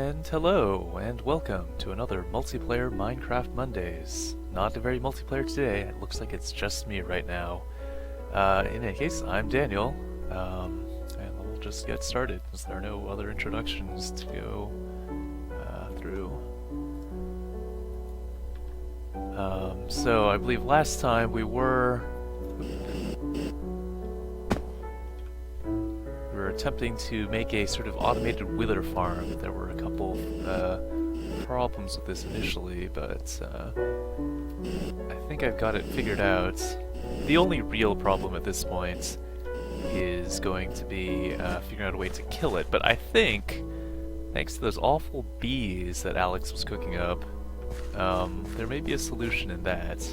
And hello, and welcome to another multiplayer Minecraft Mondays. Not a very multiplayer today, it looks like it's just me right now. In any case, I'm Daniel, and we'll just get started, because there are no other introductions to go through. So I believe last time we were attempting to make a sort of automated wither farm. There were a couple problems with this initially, but I think I've got it figured out. The only real problem at this point is going to be figuring out a way to kill it, but I think, thanks to those awful bees that Alex was cooking up, there may be a solution in that.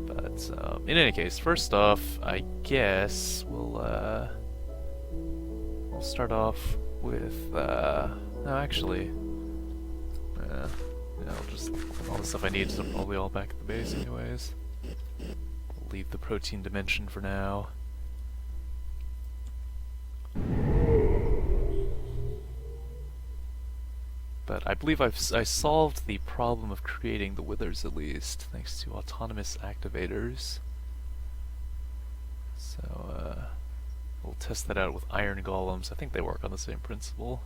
But in any case, first off, I guess we'll start off with no, actually, yeah, I'll just all the stuff I need is probably all back at the base, anyways. We'll leave the protein dimension for now. But I believe I solved the problem of creating the withers, at least, thanks to autonomous activators. So, we'll test that out with iron golems. I think they work on the same principle.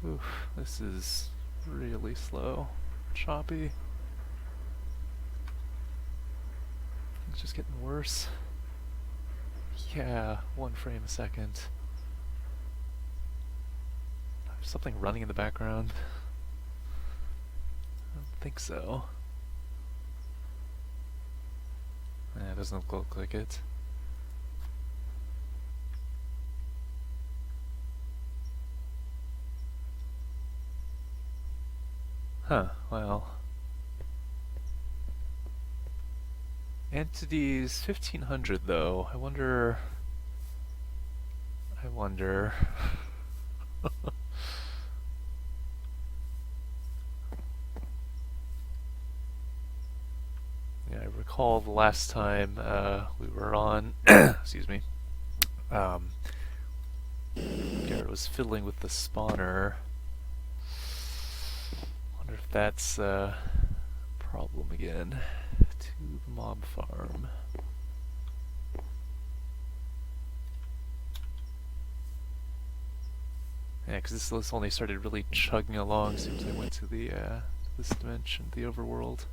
Oof, this is really slow. Choppy. It's just getting worse. Yeah, 1 frame a second. Something running in the background? I don't think so. It doesn't look like it. Huh, well. Entities 1500 though. I wonder. Yeah, I recall the last time we were on, excuse me, Garrett was fiddling with the spawner. Wonder if that's a problem again. To the mob farm. Yeah, because this only started really chugging along as soon as I went to the this dimension, the overworld.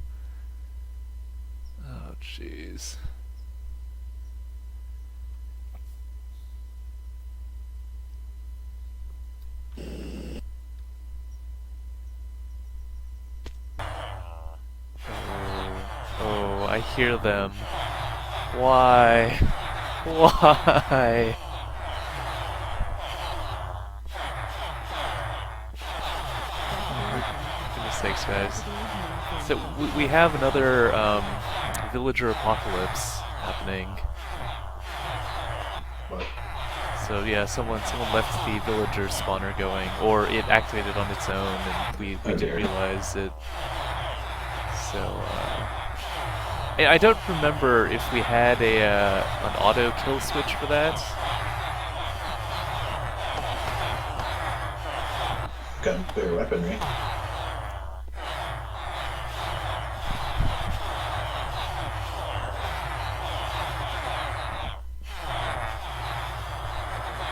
Oh, jeez. Oh, I hear them. Why? Why? For goodness sakes, guys. So we have another villager apocalypse happening. What? So yeah, someone left the villager spawner going, or it activated on its own, and we didn't realize it. So I don't remember if we had an auto kill switch for that. Gun clear weaponry.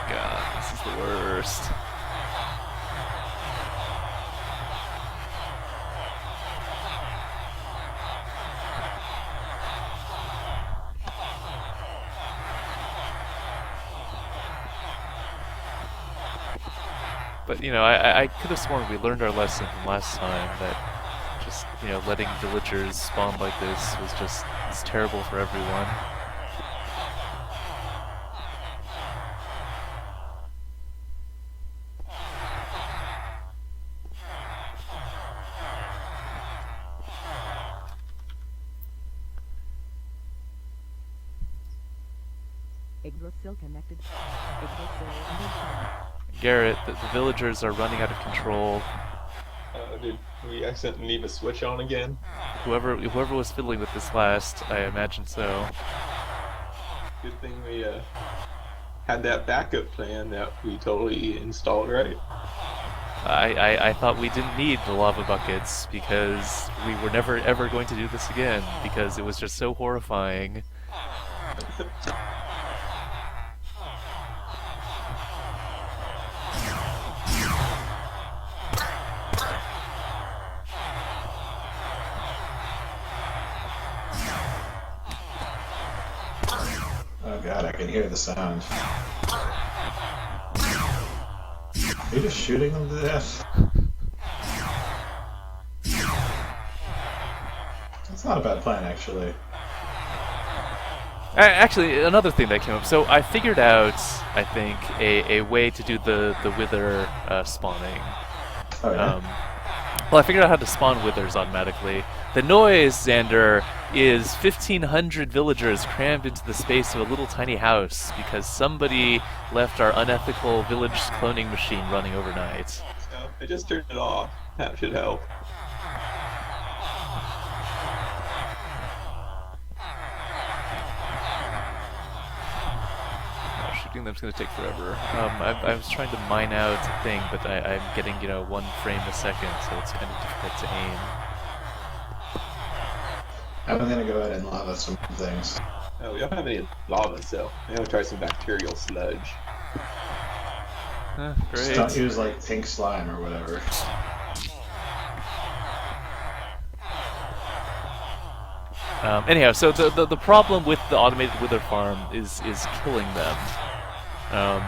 God, this is the worst. But, you know, I could have sworn we learned our lesson from last time that just, you know, letting villagers spawn like this was just, it's terrible for everyone. Garrett, the villagers are running out of control. Did we accidentally leave a switch on again? Whoever was fiddling with this last, I imagine so. Good thing we had that backup plan that we totally installed, right? I thought we didn't need the lava buckets because we were never ever going to do this again because it was just so horrifying. Oh god, I can hear the sound. Are you just shooting them to death? That's not a bad plan, actually. Actually, another thing that came up. So I figured out, I think, a way to do the wither spawning. Oh, yeah? Well, I figured out how to spawn withers automatically. The noise, Xander, is 1,500 villagers crammed into the space of a little tiny house because somebody left our unethical village cloning machine running overnight. So I just turned it off. That should help. Shooting them's going to take forever. I was trying to mine out a thing, but I'm getting, 1 frame a second, so it's kind of difficult to aim. I'm gonna go ahead and lava some things. Oh, we don't have any lava, so I'm gonna try some bacterial sludge. Great. Just don't use like pink slime or whatever. Anyhow, so the problem with the automated wither farm is killing them.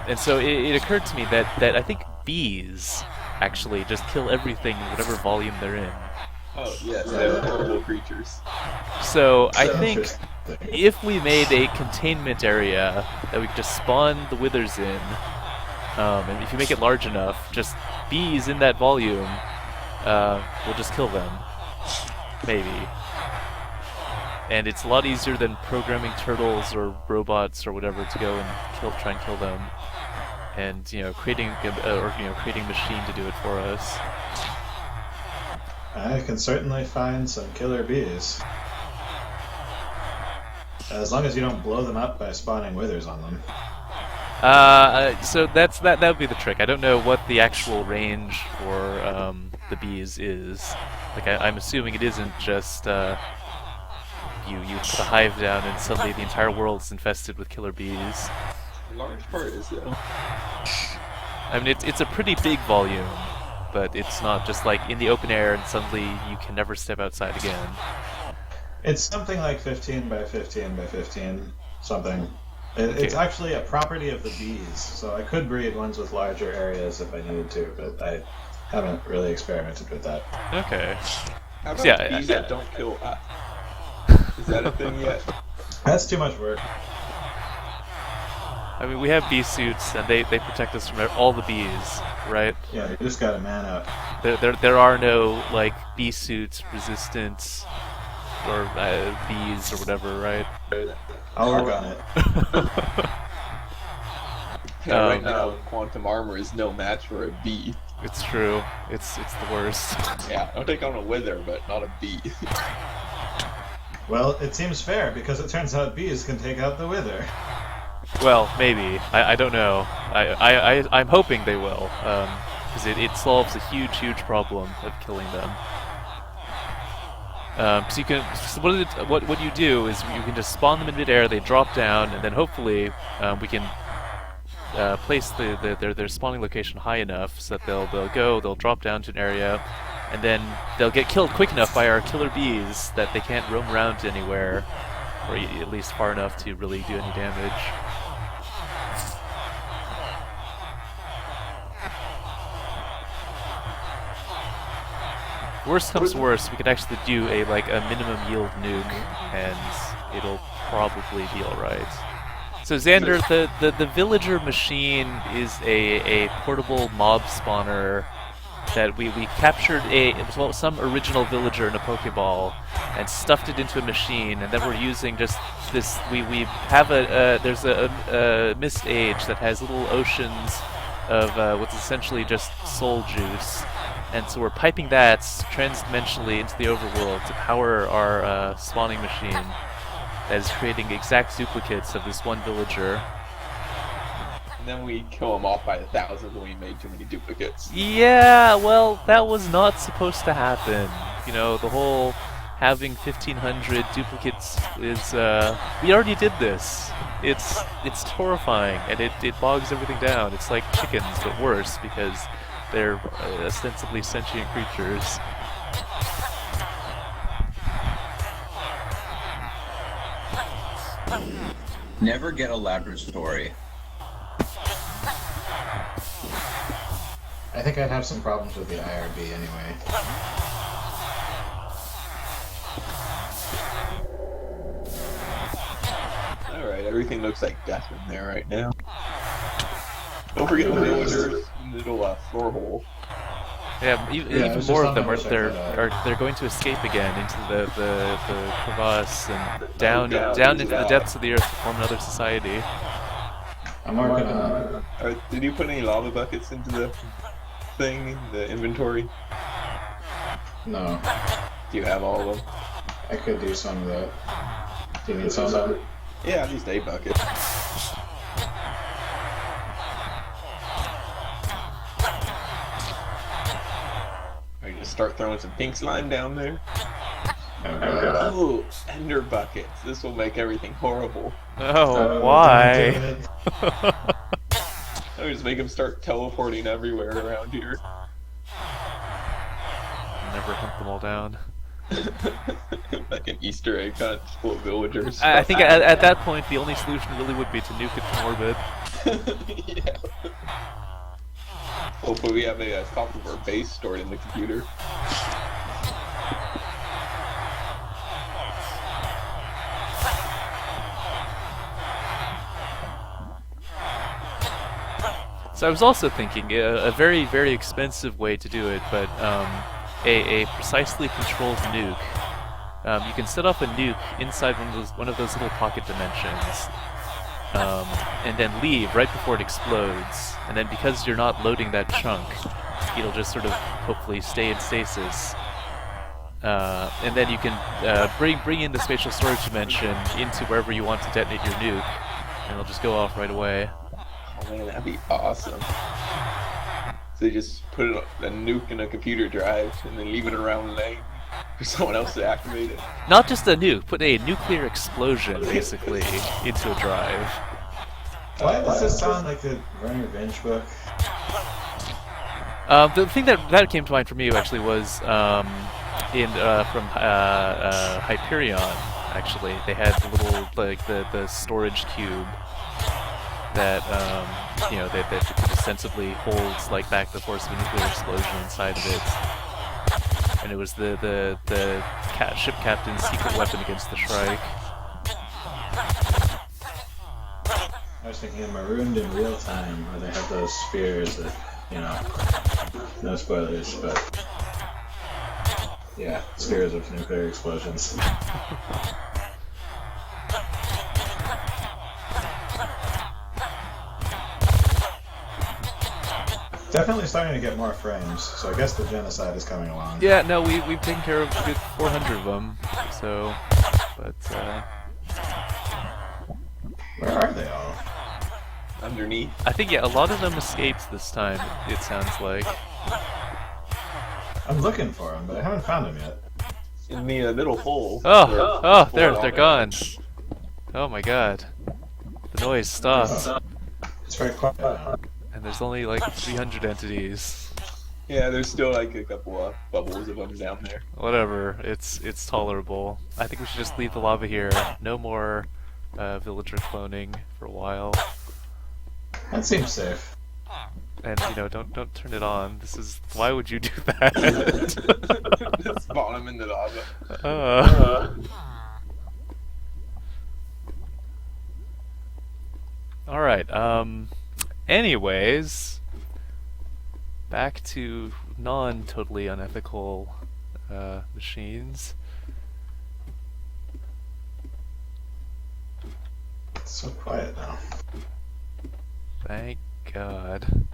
And so it occurred to me that I think bees actually just kill everything in whatever volume they're in. Oh, yes, they're horrible creatures. So I Sounds think interesting. if we made a containment area that we could just spawn the withers in, and if you make it large enough, just bees in that volume will just kill them. Maybe. And it's a lot easier than programming turtles or robots or whatever to go and try and kill them. And creating creating a machine to do it for us. I can certainly find some killer bees. As long as you don't blow them up by spawning withers on them. So that would be the trick. I don't know what the actual range for the bees is. Like I'm assuming it isn't just you put a hive down and suddenly the entire world's infested with killer bees. A large part is, though. I mean, it's a pretty big volume, but it's not just like in the open air and suddenly you can never step outside again. It's something like 15 by 15 by 15 something. It's actually a property of the bees, so I could breed ones with larger areas if I needed to, but I haven't really experimented with that. Okay. How about Yeah, bees that don't kill us? Is that a thing yet? That's too much work. I mean, we have bee suits, and they protect us from all the bees, right? Yeah, you just gotta man up. There are no like bee suits resistant or bees or whatever, right? I'll work on it. Yeah, right now, quantum armor is no match for a bee. It's true. It's the worst. Yeah, I'll take on a wither, but not a bee. Well, it seems fair, because it turns out bees can take out the wither. Well, maybe. I don't know. I'm hoping they will, because it solves a huge problem of killing them. So you can. So what you do is you can just spawn them in midair. They drop down, and then hopefully we can place their spawning location high enough so that they'll drop down to an area, and then they'll get killed quick enough by our killer bees that they can't roam around anywhere, or at least far enough to really do any damage. Worst comes to worst, we could actually do a minimum yield nuke, and it'll probably be all right. So Xander, the villager machine is a portable mob spawner that we captured some original villager in a Pokeball and stuffed it into a machine, and then we're using just this. We have there's a mist age that has little oceans of what's essentially just soul juice. And so we're piping that transdimensionally into the overworld to power our spawning machine that is creating exact duplicates of this one villager. and then we kill them off by the thousands when we made too many duplicates. Yeah, well, that was not supposed to happen. You know, the whole having 1,500 duplicates is, we already did this. It's horrifying, and it bogs everything down. It's like chickens, but worse, because they're ostensibly sentient creatures. Never get a laboratory. I think I'd have some problems with the IRB anyway. Alright, everything looks like death in there right now. Don't forget the villagers in the little floor hole. Yeah, I even was more just of them on are the they're going to escape again into the crevasse and down down into the depths of the earth to form another society. I'm working on it. Did you put any lava buckets into the thing, the inventory? No, Do you have all of them? I could do some of that. Do you need some of that? Yeah, just a bucket. I just start throwing some pink slime down there. Okay. Oh, ender buckets. This will make everything horrible. Oh, why? Don't do it. I just make them start teleporting everywhere around here. Never hunt them all down. Like an Easter egg hunt full of villagers. I think at that point the only solution really would be to nuke it from orbit. Yeah. Hopefully we have a copy of our base stored in the computer. So I was also thinking a very, very expensive way to do it, but a precisely controlled nuke. You can set off a nuke inside one of those little pocket dimensions, and then leave right before it explodes. And then because you're not loading that chunk, it'll just sort of hopefully stay in stasis. And then you can bring in the spatial storage dimension into wherever you want to detonate your nuke, and it'll just go off right away. Oh man, that'd be awesome. So you just put a nuke in a computer drive and then leave it around laying for someone else to activate it. Not just a nuke, put a nuclear explosion, basically, into a drive. Why does this sound like the Werner Vinch book? The thing that came to mind for me, actually, was from Hyperion, actually. They had the little, like, the storage cube that you know, that ostensibly holds like back the force of a nuclear explosion inside of it, and it was the ship captain's secret weapon against the Shrike. I was thinking of Marooned in Real Time, where they have those spheres that, you know, no spoilers, but yeah, spheres of nuclear explosions. Definitely starting to get more frames, so I guess the genocide is coming along. Yeah, no, we've taken care of a good 400 of them, so, but Where are they all? Underneath. I think, yeah, a lot of them escaped this time, it sounds like. I'm looking for them, but I haven't found them yet. In the little hole. Oh, they're gone. Oh my god. The noise stopped. It's very quiet now. And there's only like 300 entities. Yeah, there's still like a couple of bubbles of them down there. Whatever, it's tolerable. I think we should just leave the lava here. No more villager cloning for a while. That seems safe. And you know, don't turn it on. This is, why would you do that? Just spawn them in the lava. All right. Anyways, back to non-totally unethical machines. It's so quiet now. Thank God.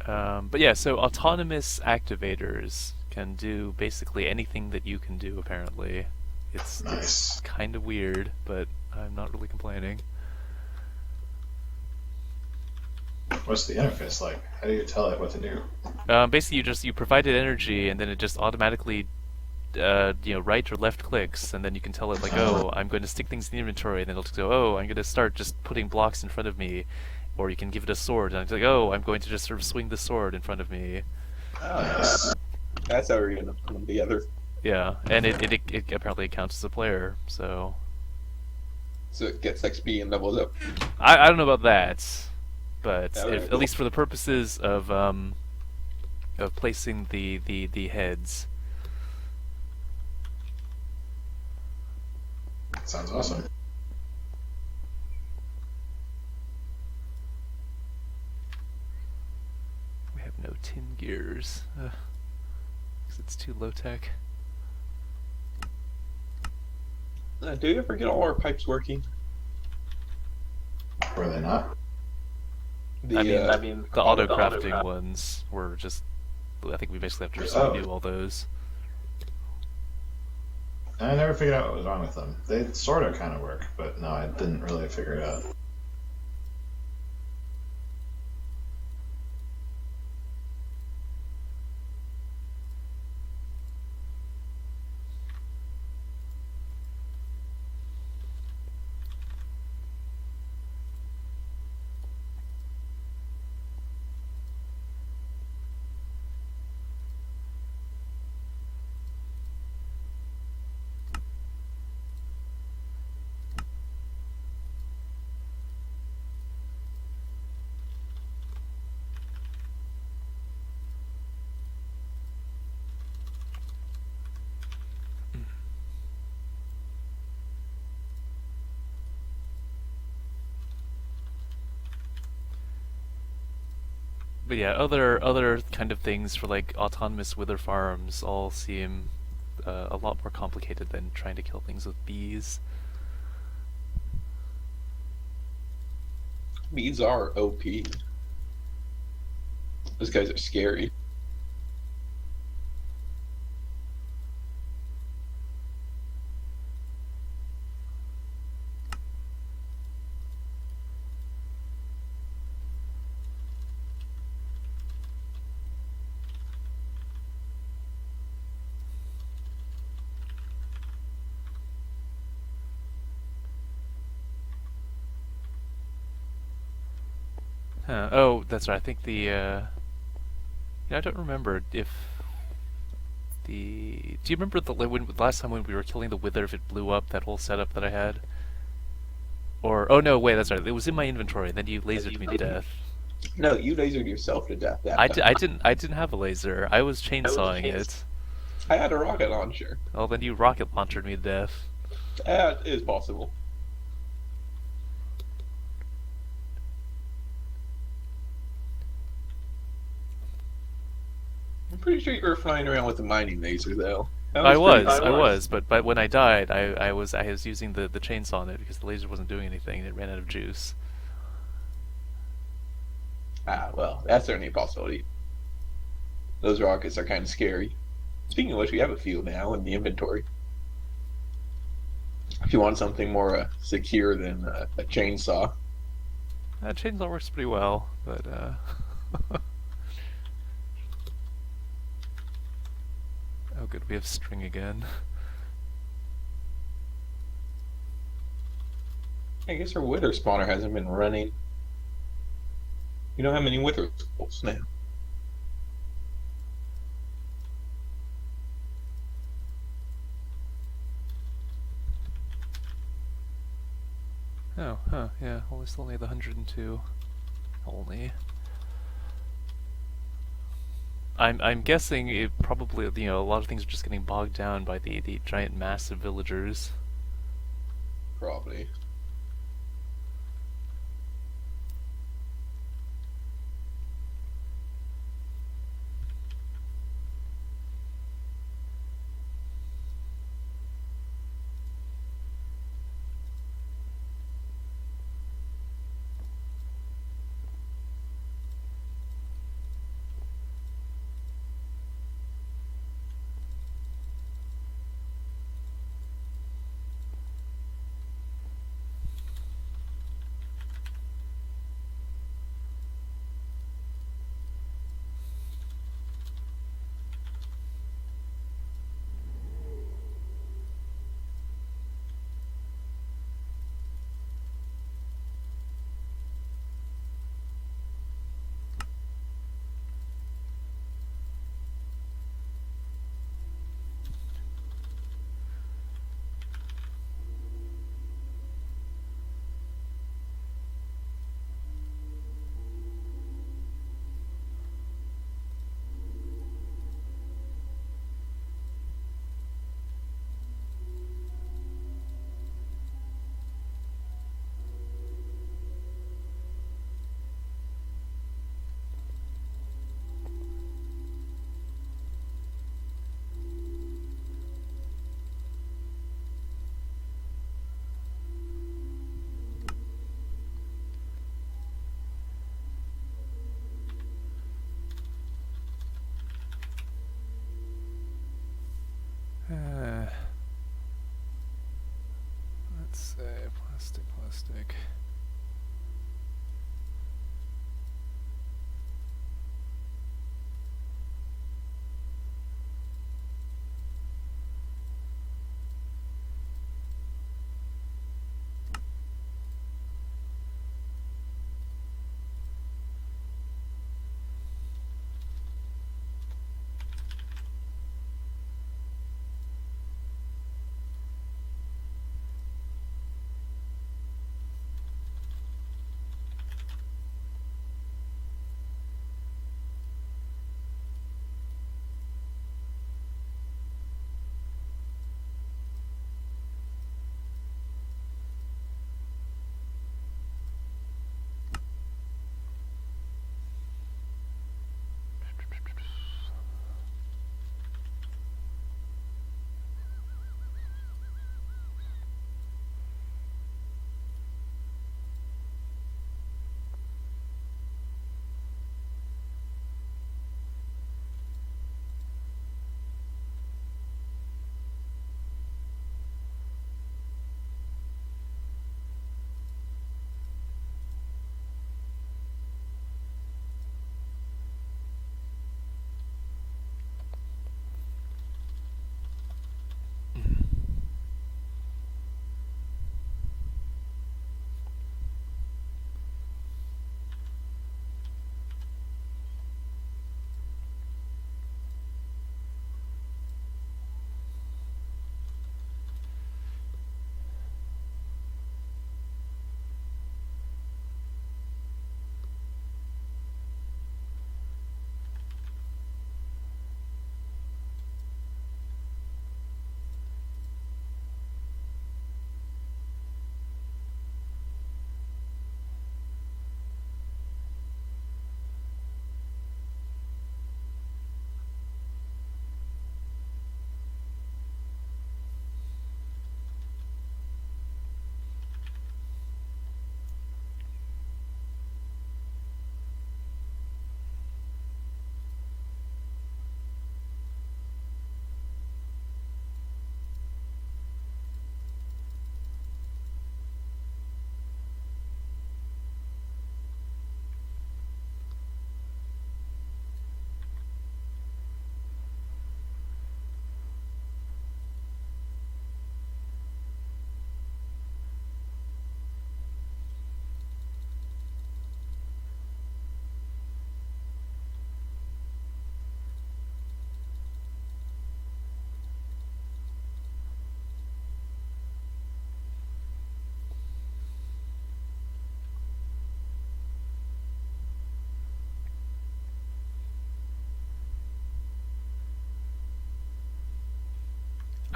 But yeah, so autonomous activators can do basically anything that you can do, apparently. It's Nice. kind of weird, but I'm not really complaining. What's the interface like? How do you tell it what to do? Basically, you provided energy, and then it just automatically, right or left clicks, and then you can tell it like, oh, I'm going to stick things in the inventory, and then it'll just go, oh, I'm going to start just putting blocks in front of me, or you can give it a sword, and it's like, oh, I'm going to just sort of swing the sword in front of me. Oh, that's how we're gonna put them together. Yeah, and it apparently counts as a player, so So it gets XP and levels up. I don't know about that, but Alright, at cool. least for the purposes of placing the heads. Sounds awesome. We have no tin gears, because it's too low tech. Do you ever get all our pipes working? Were they not? The, I mean, the auto crafting ones were just. I think we basically have to just redo all those. I never figured out what was wrong with them. They sort of kind of work, but no, I didn't really figure it out. But yeah, other kind of things for like autonomous wither farms all seem a lot more complicated than trying to kill things with bees. bees are OP. Those guys are scary. Huh. Oh, that's right. I think I don't remember if the. Do you remember the last time when we were killing the wither, if it blew up that whole setup that I had? Or oh no, wait, that's right. It was in my inventory, and then you lasered me to death. No, you lasered yourself to death that I time. didn't have a laser. I was chainsawing it. I had a rocket launcher. Well, then you rocket launched me to death. That is possible. I'm pretty sure you were flying around with a mining laser, though. I was, but when I died, I was using the chainsaw on it because the laser wasn't doing anything and it ran out of juice. Ah, well, that's certainly a possibility. Those rockets are kind of scary. Speaking of which, we have a few now in the inventory. If you want something more secure than a chainsaw. Chainsaw works pretty well, but oh good, we have string again. I guess our wither spawner hasn't been running. You don't have many wither skulls now. Oh, huh, yeah, well, we still need the 102. Only. I'm guessing it probably, a lot of things are just getting bogged down by the giant mass of villagers. Probably. Fantastic.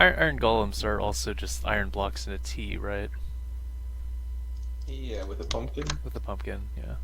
Iron golems are also just iron blocks in a T, right? Yeah, with a pumpkin. With a pumpkin, yeah.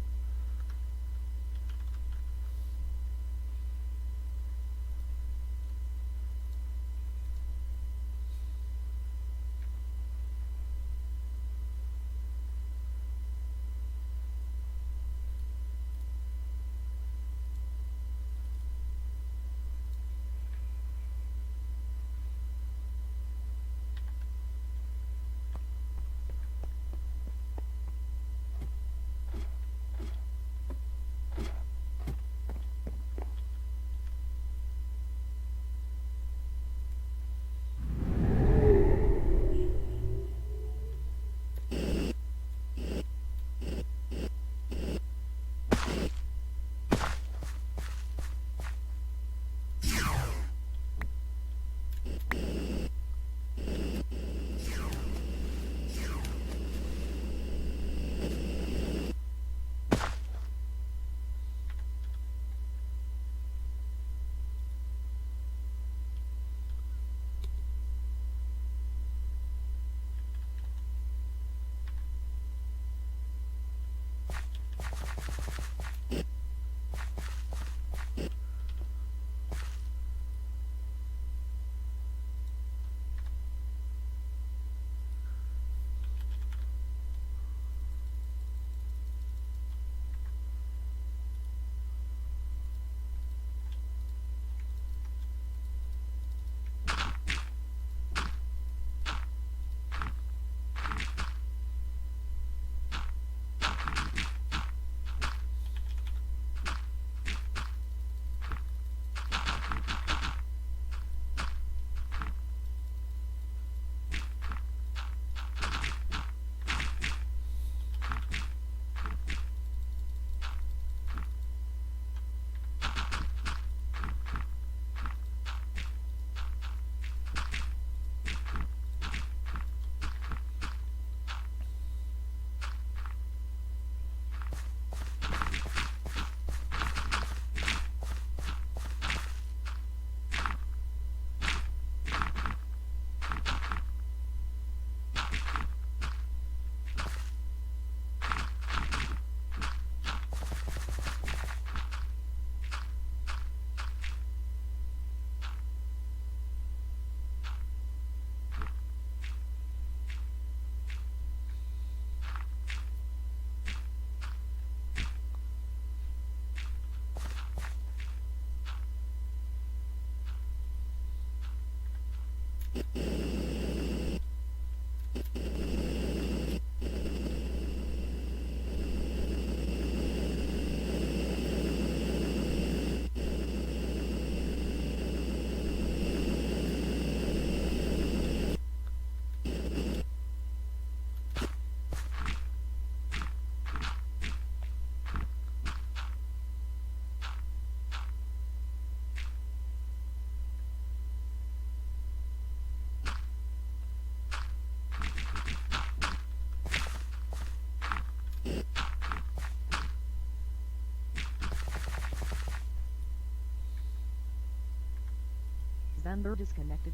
Defender disconnected.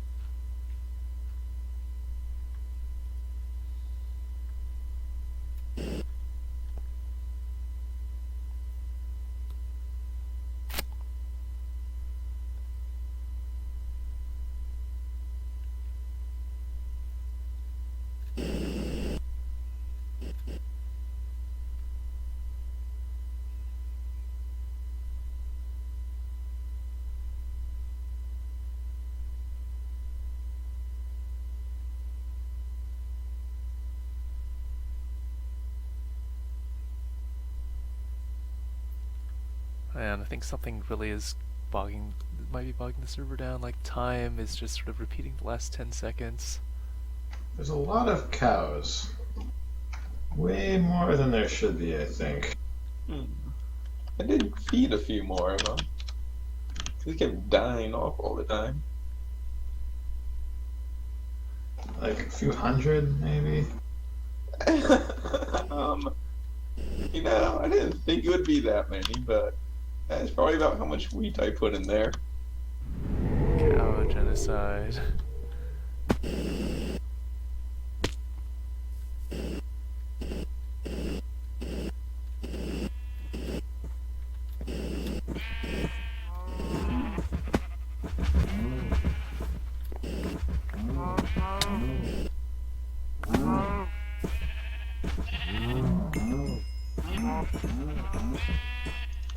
And I think something really is might be bogging the server down. Like time is just sort of repeating the last 10 seconds. There's a lot of cows. Way more than there should be, I think. I did feed a few more of them. They kept dying off all the time. Like a few hundred, maybe? You know, I didn't think it would be that many, but that's probably about how much wheat I put in there. Cow genocide.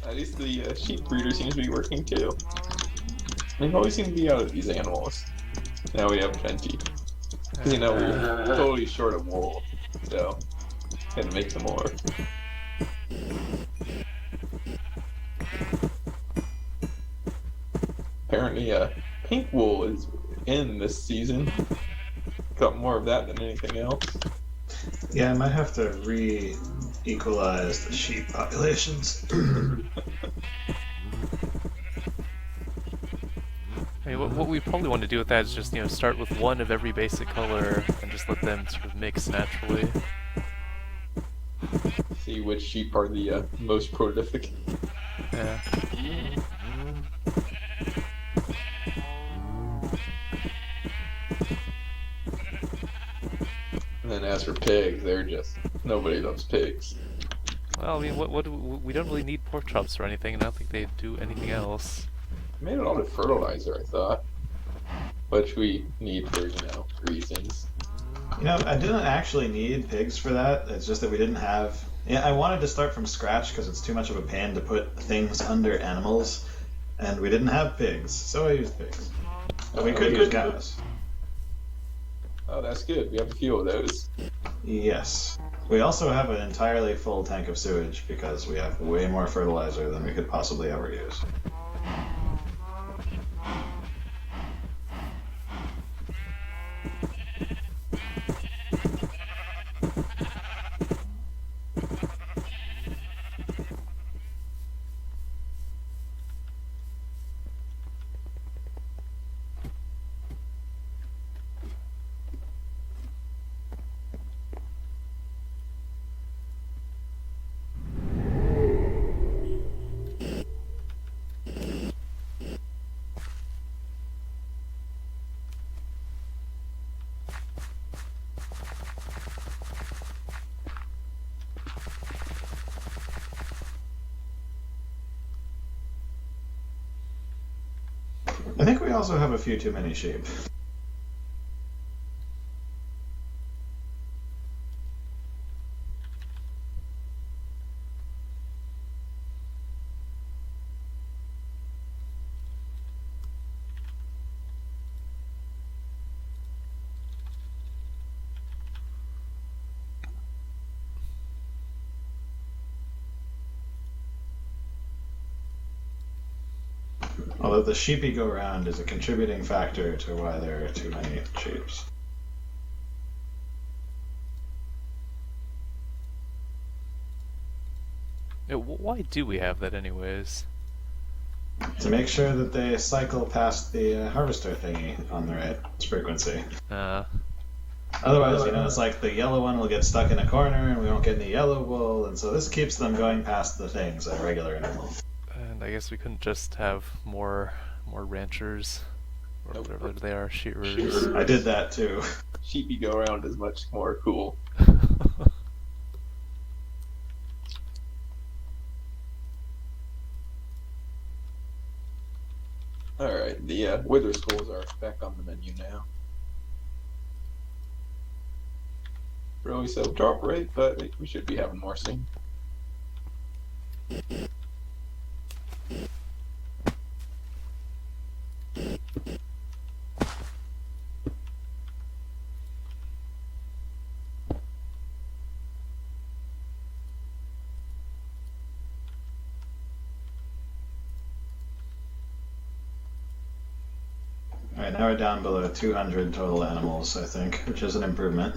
At least the sheep breeder seems to be working too. They've always seemed to be out of these animals. Now we have plenty. You know, we're totally short of wool, so had to make some more. Apparently, pink wool is in this season. Got more of that than anything else. Yeah, I might have to re-equalize the sheep populations. I mean, what we probably want to do with that is just, you know, start with one of every basic color and just let them sort of mix naturally. See which sheep are the most prolific. Yeah. And then as for pigs, they're just nobody loves pigs. Well, I mean, we don't really need pork chops or anything, and I don't think they do anything else. Made a lot of fertilizer, I thought, which we need for, you know, reasons. You know, I didn't actually need pigs for that. It's just that we didn't have... Yeah, I wanted to start from scratch because it's too much of a pain to put things under animals, and we didn't have pigs, so I used pigs. But we could use cows. Oh, that's good. We have a few of those. Yes. We also have an entirely full tank of sewage because we have way more fertilizer than we could possibly ever use. I think we also have a few too many sheep. Although the sheepy go-round is a contributing factor to why there are too many sheep. Yeah, why do we have that anyways? To make sure that they cycle past the harvester thingy on the right frequency. Otherwise, you know, it's like the yellow one will get stuck in a corner and we won't get any yellow wool, and so this keeps them going past the things at regular intervals. And I guess we couldn't just have more ranchers. or Nope. whatever they are, shearers. I did that too. Sheepy go around is much more cool. Alright, the wither skulls are back on the menu now. Really so drop rate, but we should be having more soon. Alright, now we're down below 200 total animals, I think, which is an improvement.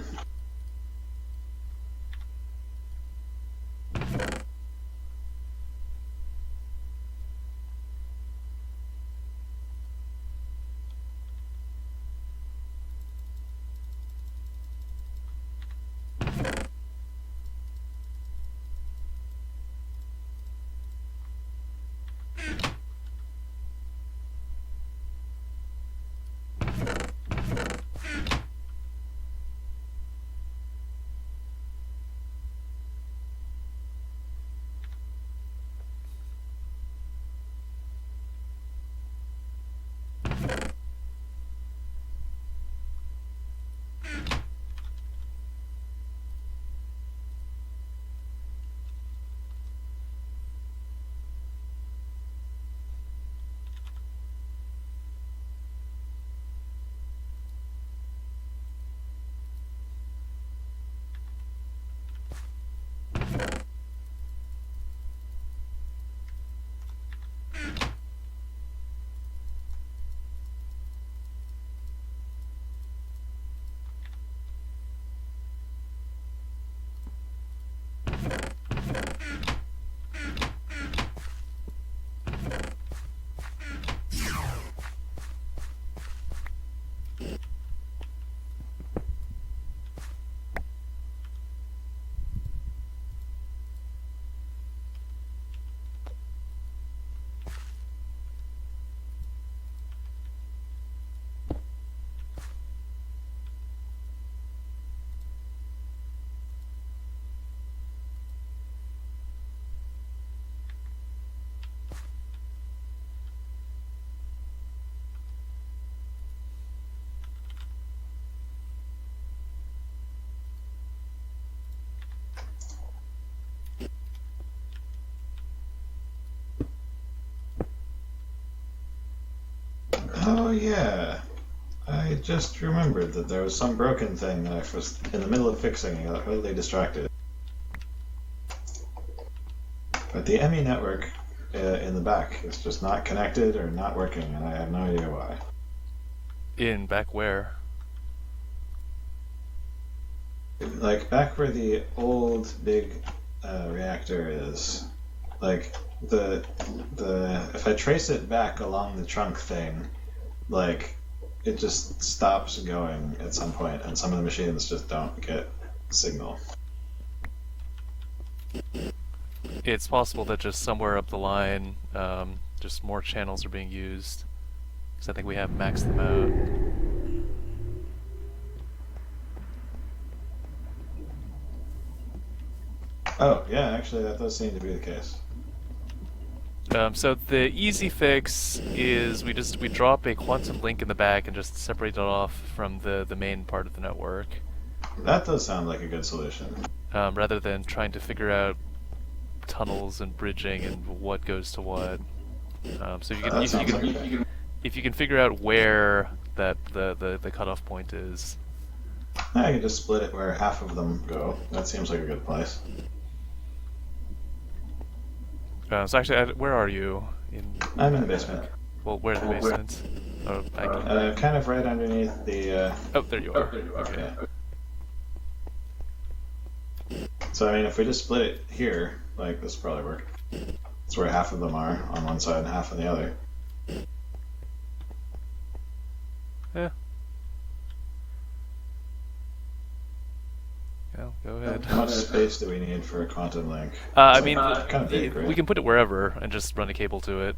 Oh yeah, I just remembered that there was some broken thing that I was in the middle of fixing and got totally distracted. But the ME network in the back is just not connected or not working, and I have no idea why. In back where? Like back where the old big reactor is, like the if I trace it back along the trunk thing, like it just stops going at some point, and some of the machines just don't get signal. It's possible that just somewhere up the line, just more channels are being used, because I think we have maxed them out. Oh yeah, actually that does seem to be the case. So the easy fix is we drop a quantum link in the back and just separate it off from the main part of the network, That does sound like a good solution. rather than trying to figure out tunnels and bridging and what goes to what. So if you can figure out where that the cutoff point is. I can just split it where half of them go. That seems like a good place. So actually, where are you? I'm in the basement. Well, where's the basement? Oh, Kind of right underneath the. oh, there you are. Okay. So I mean, if we just split it here, like this will probably work. It's where half of them are on one side and half on the other. Yeah. Yeah, go ahead. How much space do we need for a quantum link? I mean, kind of big, right? we can put it wherever and just run a cable to it.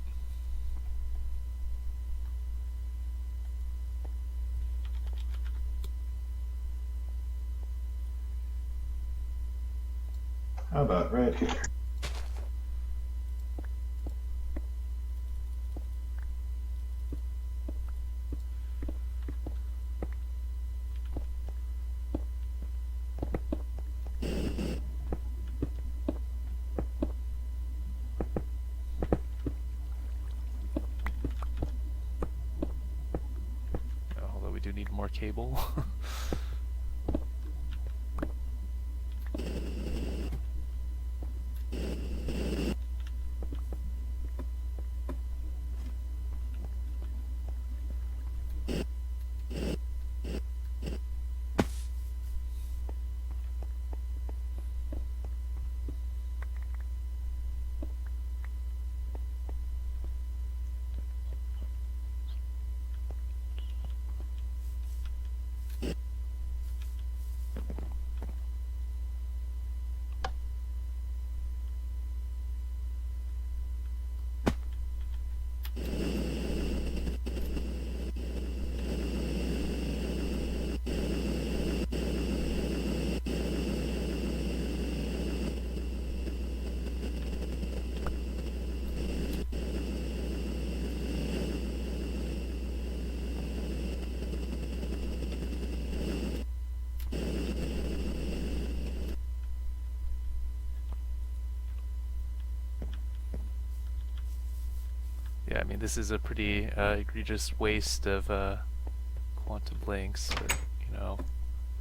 How about right here? Although we do need more cable. Yeah, I mean, this is a pretty egregious waste of quantum links. Or, you know,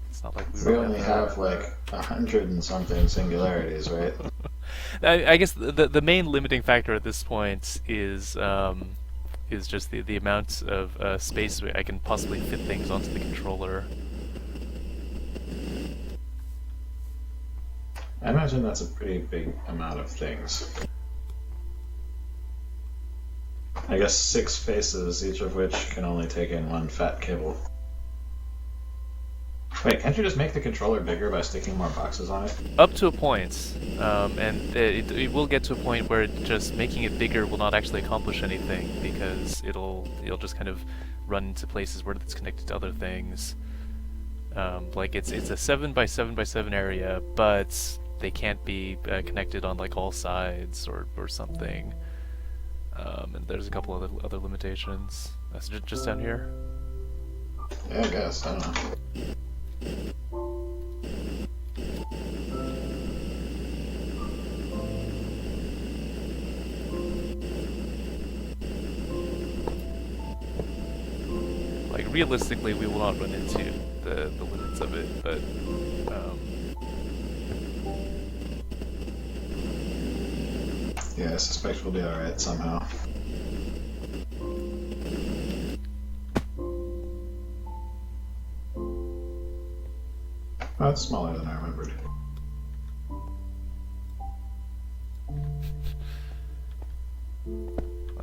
it's not like we We really only have like 100 and something singularities, right? I guess the main limiting factor at this point is just the amount of space I can possibly fit things onto the controller. I imagine that's a pretty big amount of things. I guess 6 faces, each of which can only take in 1 fat cable. Wait, can't you just make the controller bigger by sticking more boxes on it? Up to a point, and it will get to a point where just making it bigger will not actually accomplish anything, because you'll just kind of run into places where it's connected to other things. Like it's a 7 by 7 by 7 area, but they can't be connected on like all sides or something. And there's a couple other limitations. That's just down here. Yeah, I guess. I don't know. Like realistically, we will not run into the limits of it, but Yeah, I suspect we'll be alright somehow. Oh, it's smaller than I remembered.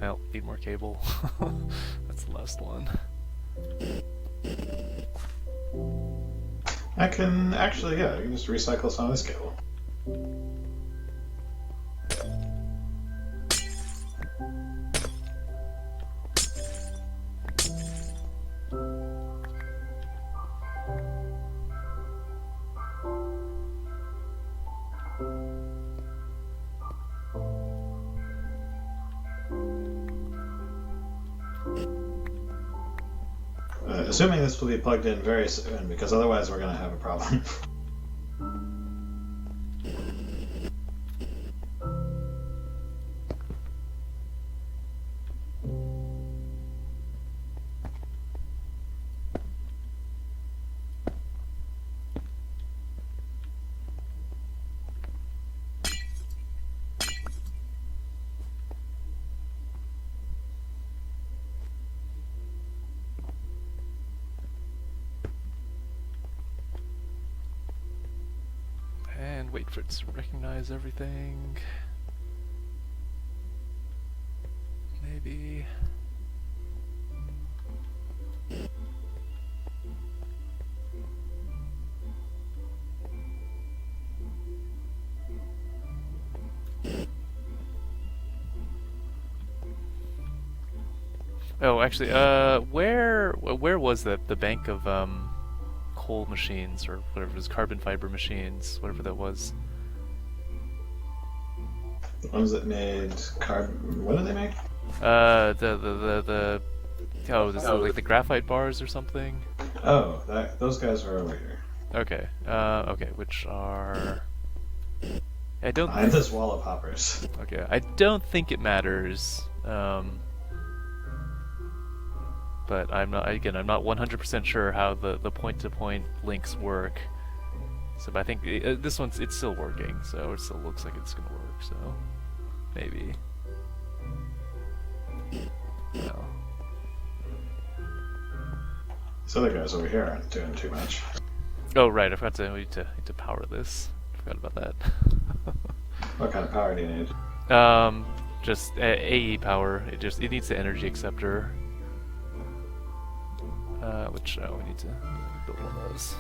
well, need more cable. That's the last one. I can actually, yeah, I can just recycle some of this cable. Assuming this will be plugged in very soon, because otherwise we're going to have a problem. And wait for it to recognize everything. Maybe. Oh, actually, where was the bank of coal machines or whatever it was, carbon fiber machines, whatever that was? The ones that made what did they make? The oh, this is like the graphite bars or something. Oh, those guys are over here. Okay. Okay, which are. I don't. Behind this wall of hoppers. Okay, I don't think it matters. But I'm not. Again, I'm not 100% sure how the point-to-point links work. So, but I think this one's it's still working. So it still looks like it's gonna work. So maybe. No. These other guys over here aren't doing too much. Oh right, I forgot to we need to power this. Forgot about that. What kind of power do you need? Just AE power. It needs the energy acceptor. Which we need to build one of those.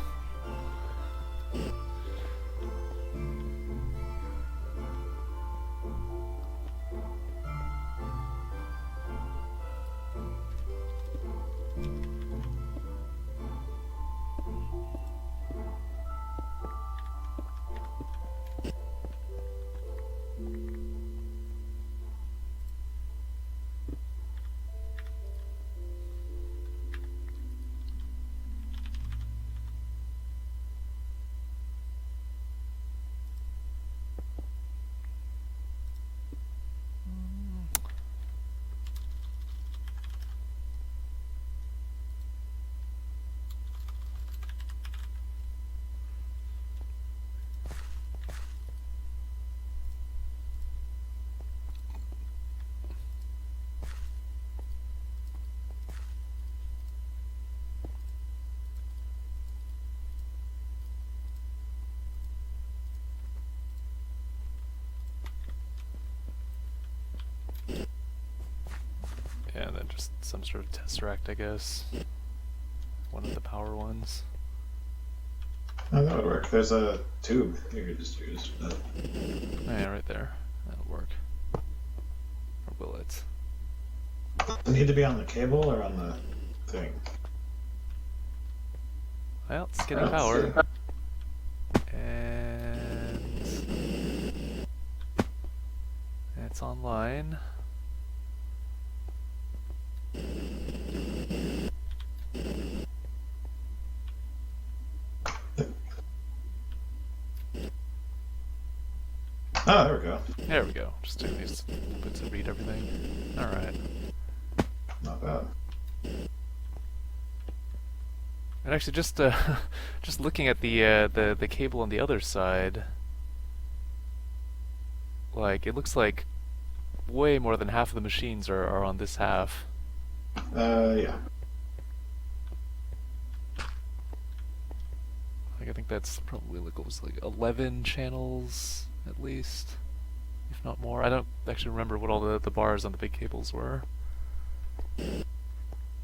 Yeah, and then just some sort of tesseract, I guess. One of the power ones. Oh, that would work. There's a tube you could just use. Oh, yeah, right there. That'll work. Or will it? Does it need to be on the cable or on the thing? Well, it's getting power. And it's online. Oh, there we go. There we go. Just take these bits to read everything. Alright. Not bad. And actually, just just looking at the cable on the other side, like it looks like way more than half of the machines are on this half. Yeah. Like I think that's probably like what was like 11 channels at least, if not more. I don't actually remember what all the bars on the big cables were.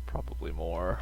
Probably more.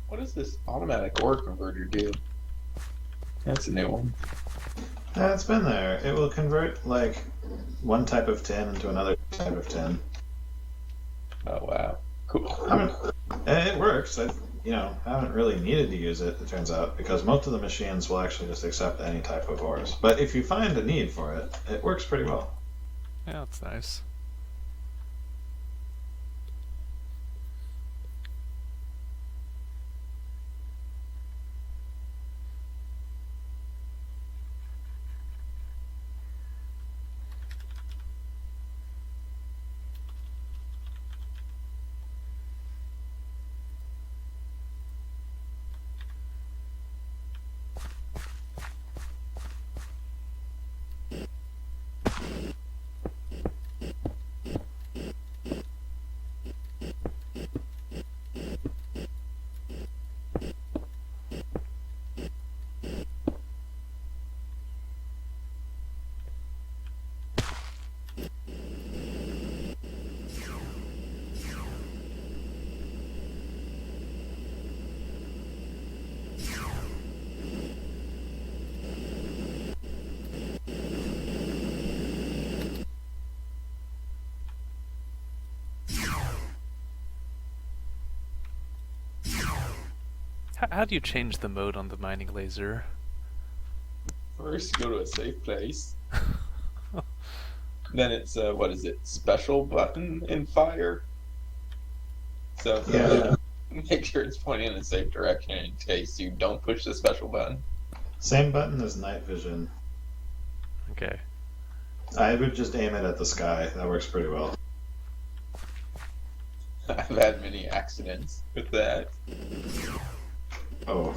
What does this automatic ore converter do? That's a new one. It's been there. It will convert, like, one type of tin into another type of tin. Oh wow, cool. It works. I haven't really needed to use it. It turns out because most of the machines will actually just accept any type of ores. But if you find a need for it, it works pretty well. Yeah, that's nice. How do you change the mode on the mining laser? First, go to a safe place. Then it's what is it? Special button in fire. So Yeah. make sure it's pointing in a safe direction in case you don't push the special button. Same button as night vision. Okay. I would just aim it at the sky. That works pretty well. I've had many accidents with that. Oh.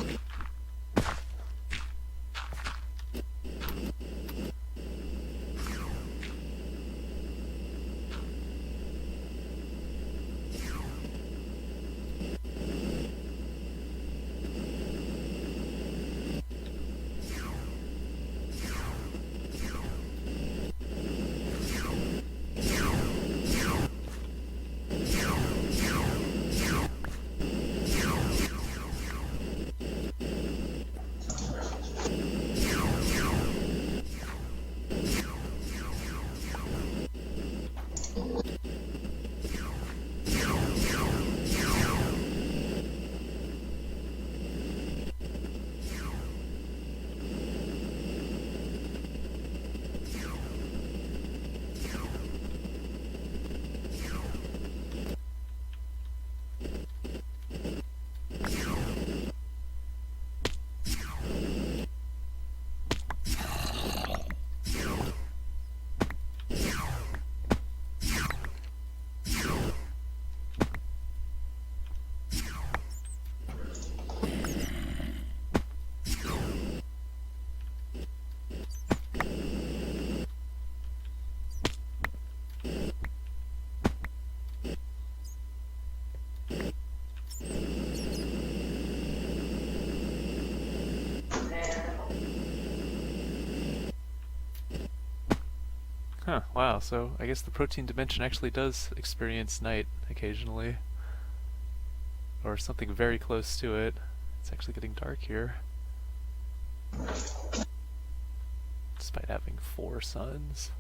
Huh, wow, so I guess the protein dimension actually does experience night occasionally. Or something very close to it. It's actually getting dark here. Despite having 4 suns.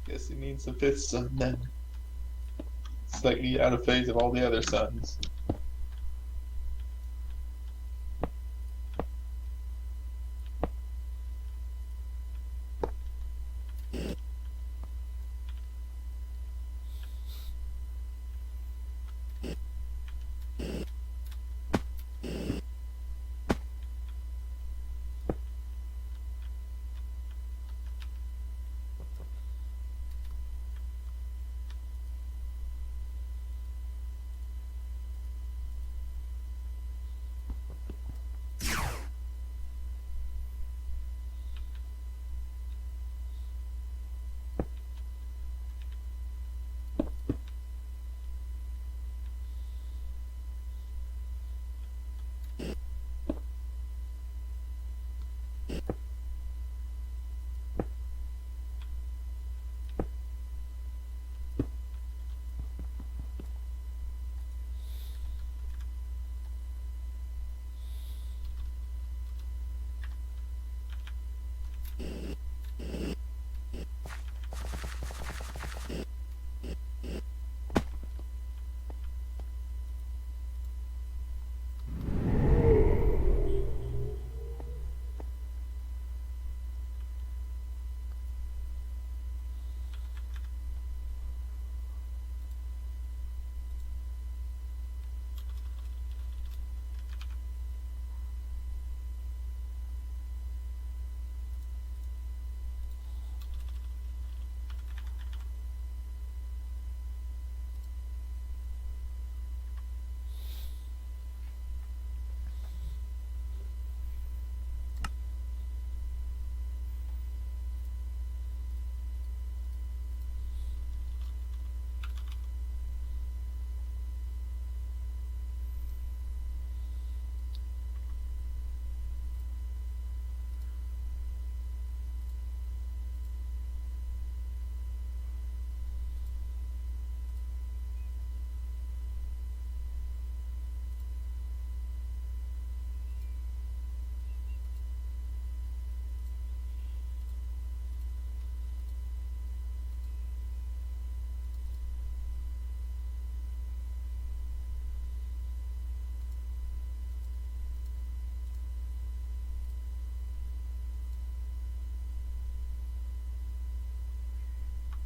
Guess it needs a 5th sun then. Slightly out of phase of all the other suns.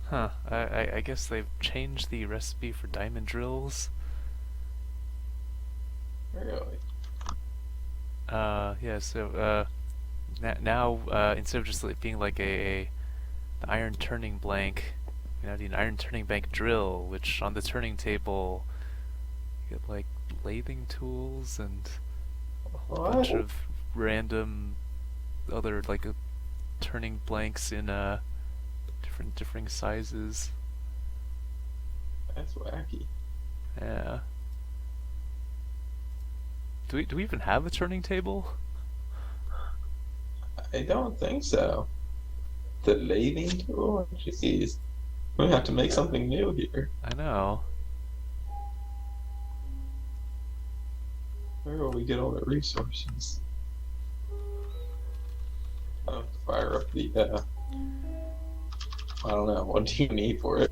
Huh. I guess they've changed the recipe for diamond drills. Really? Yeah, so, now, instead of just like being like the iron turning blank, you know, the iron turning blank drill, which on the turning table, you get like lathing tools and a whole bunch What? of random other like turning blanks in different sizes. That's wacky. Yeah. Do we even have a turning table? I don't think so. The lathing tool? Jeez. We have to make something new here. I know. Where will we get all the resources? Fire up the, I don't know, what do you need for it?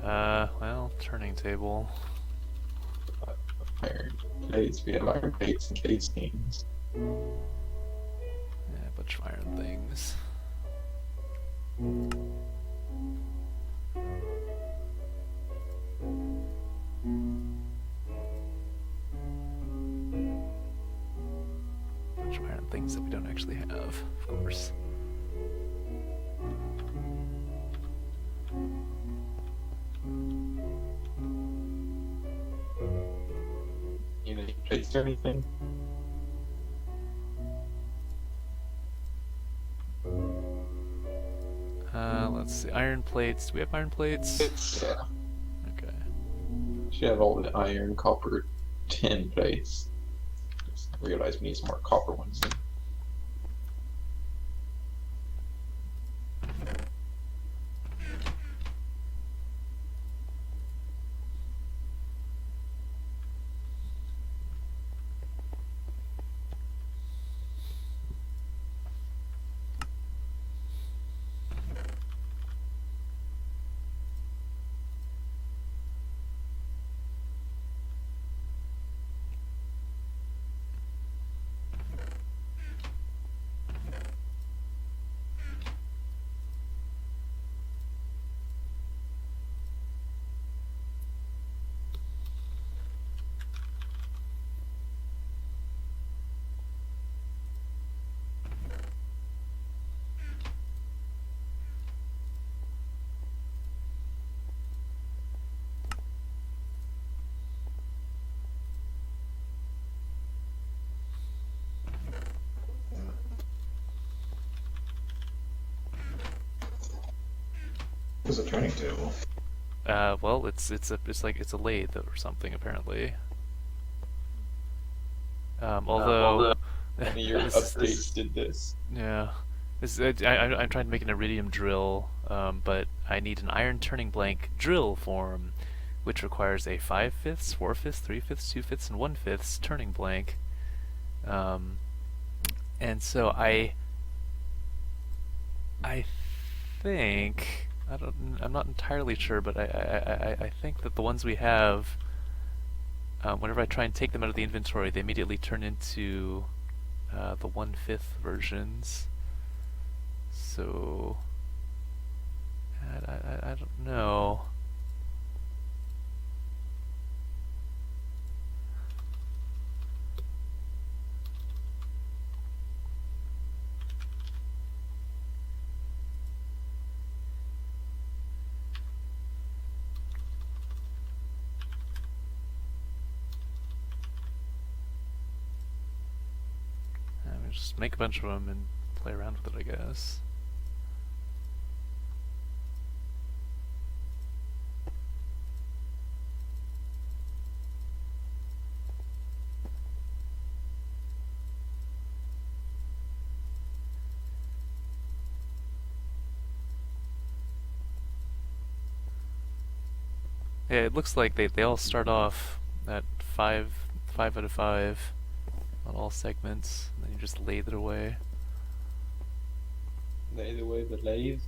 Well, turning table. Iron plates, we have iron plates and casings. Yeah, a bunch of iron things. Bunch of iron things that we don't actually have, of course. You need plates or anything? Let's see. Iron plates. Do we have iron plates? Yeah. Okay. Should have all the iron, copper, tin plates. Just realized we need some more copper ones then. There's a turning table. Well, it's a lathe or something apparently. Although Any of your updates did this. yeah, I'm trying to make an iridium drill, but I need an iron turning blank drill form, which requires a 5/5, 4/5, 3/5, 2/5, and 1/5 turning blank. And so I think I'm not entirely sure, but I think that the ones we have, whenever I try and take them out of the inventory, they immediately turn into the 1/5 versions. So I don't know. Just make a bunch of them and play around with it, I guess. Yeah, it looks like they all start off at 5 out of 5 on all segments, and then you just lathe it away. Lathe away the lathe.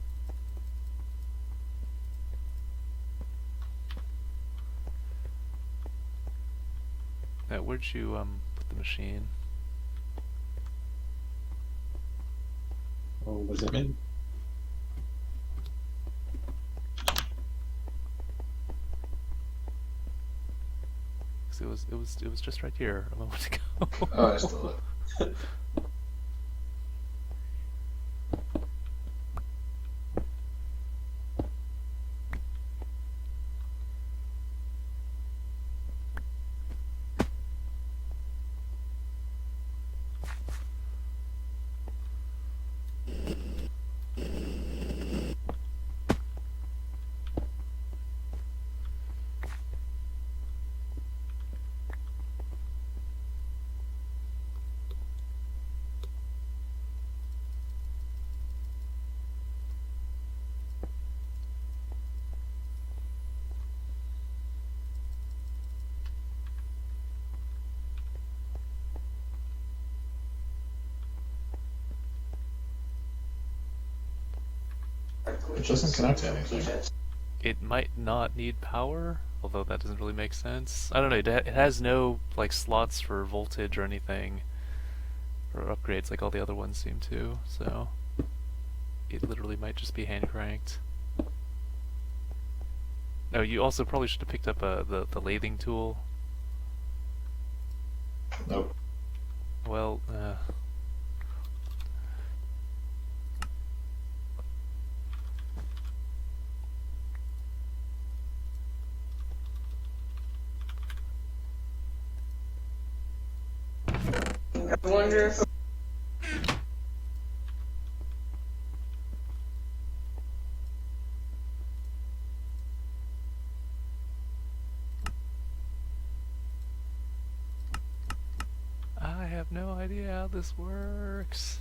Where'd you put the machine? Oh, was it in? 'cause it was just right here a moment ago. Oh, I stole it. It doesn't connect to anything. It might not need power, although that doesn't really make sense. I don't know. It has no like slots for voltage or anything, or upgrades like all the other ones seem to. So it literally might just be hand cranked. Oh, you also probably should have picked up the lathing tool. Nope. Well, I wonder if I have no idea how this works.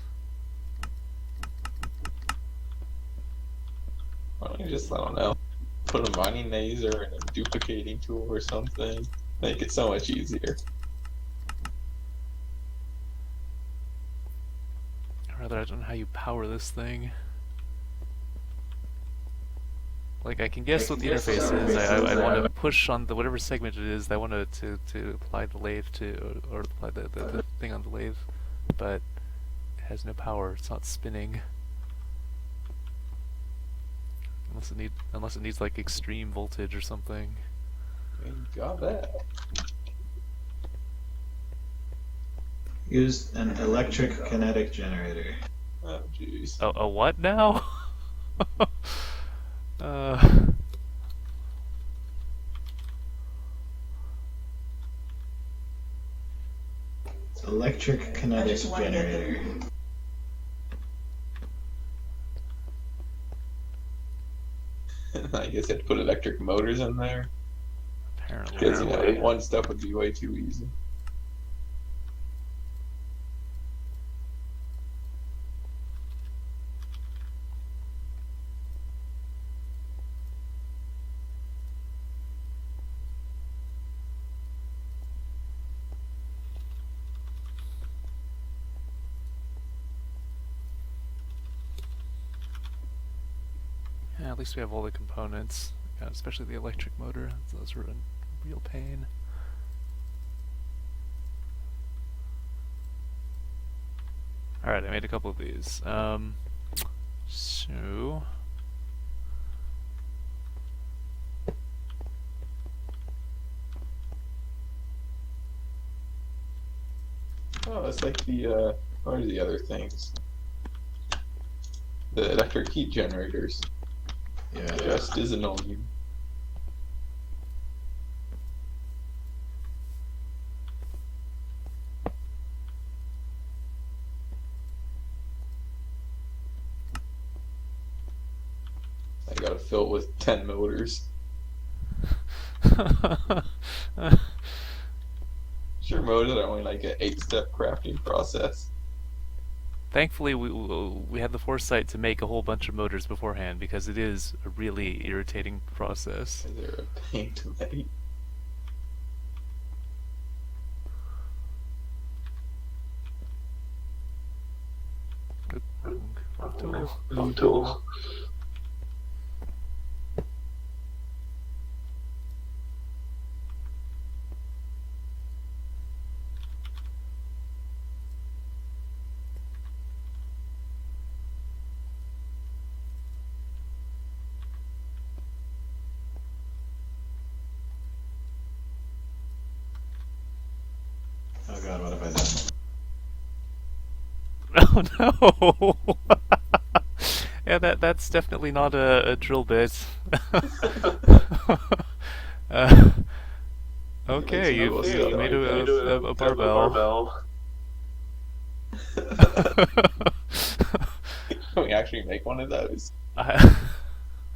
Why don't you just, I don't know, put a mining laser and a duplicating tool or something? Make it so much easier. Or rather, I don't know how you power this thing. Like, I can guess what the interface is. I want to push on the whatever segment it is that I want to apply the lathe to, or apply the thing on the lathe, but it has no power. It's not spinning. Unless it needs like extreme voltage or something. I mean, you got that. Use an electric kinetic generator. Oh, jeez. A what now? Electric kinetic generator. I guess you have to put electric motors in there. Apparently. Because, you know, one step would be way too easy. Yeah, at least we have all the components, especially the electric motor. Those were a real pain. Alright, I made a couple of these. So... Oh, it's like the, what are the other things? The electric heat generators. Yeah. Just as annoying. I gotta fill it with 10 motors. Sure, motors are only like an 8-step crafting process. Thankfully, we had the foresight to make a whole bunch of motors beforehand, because it is a really irritating process. They're a pain to make. Wrong tool. Oh no! Yeah, that's definitely not a drill bit. uh, Make okay, some cool stuff you've made like that. a barbell. Can we actually make one of those? I,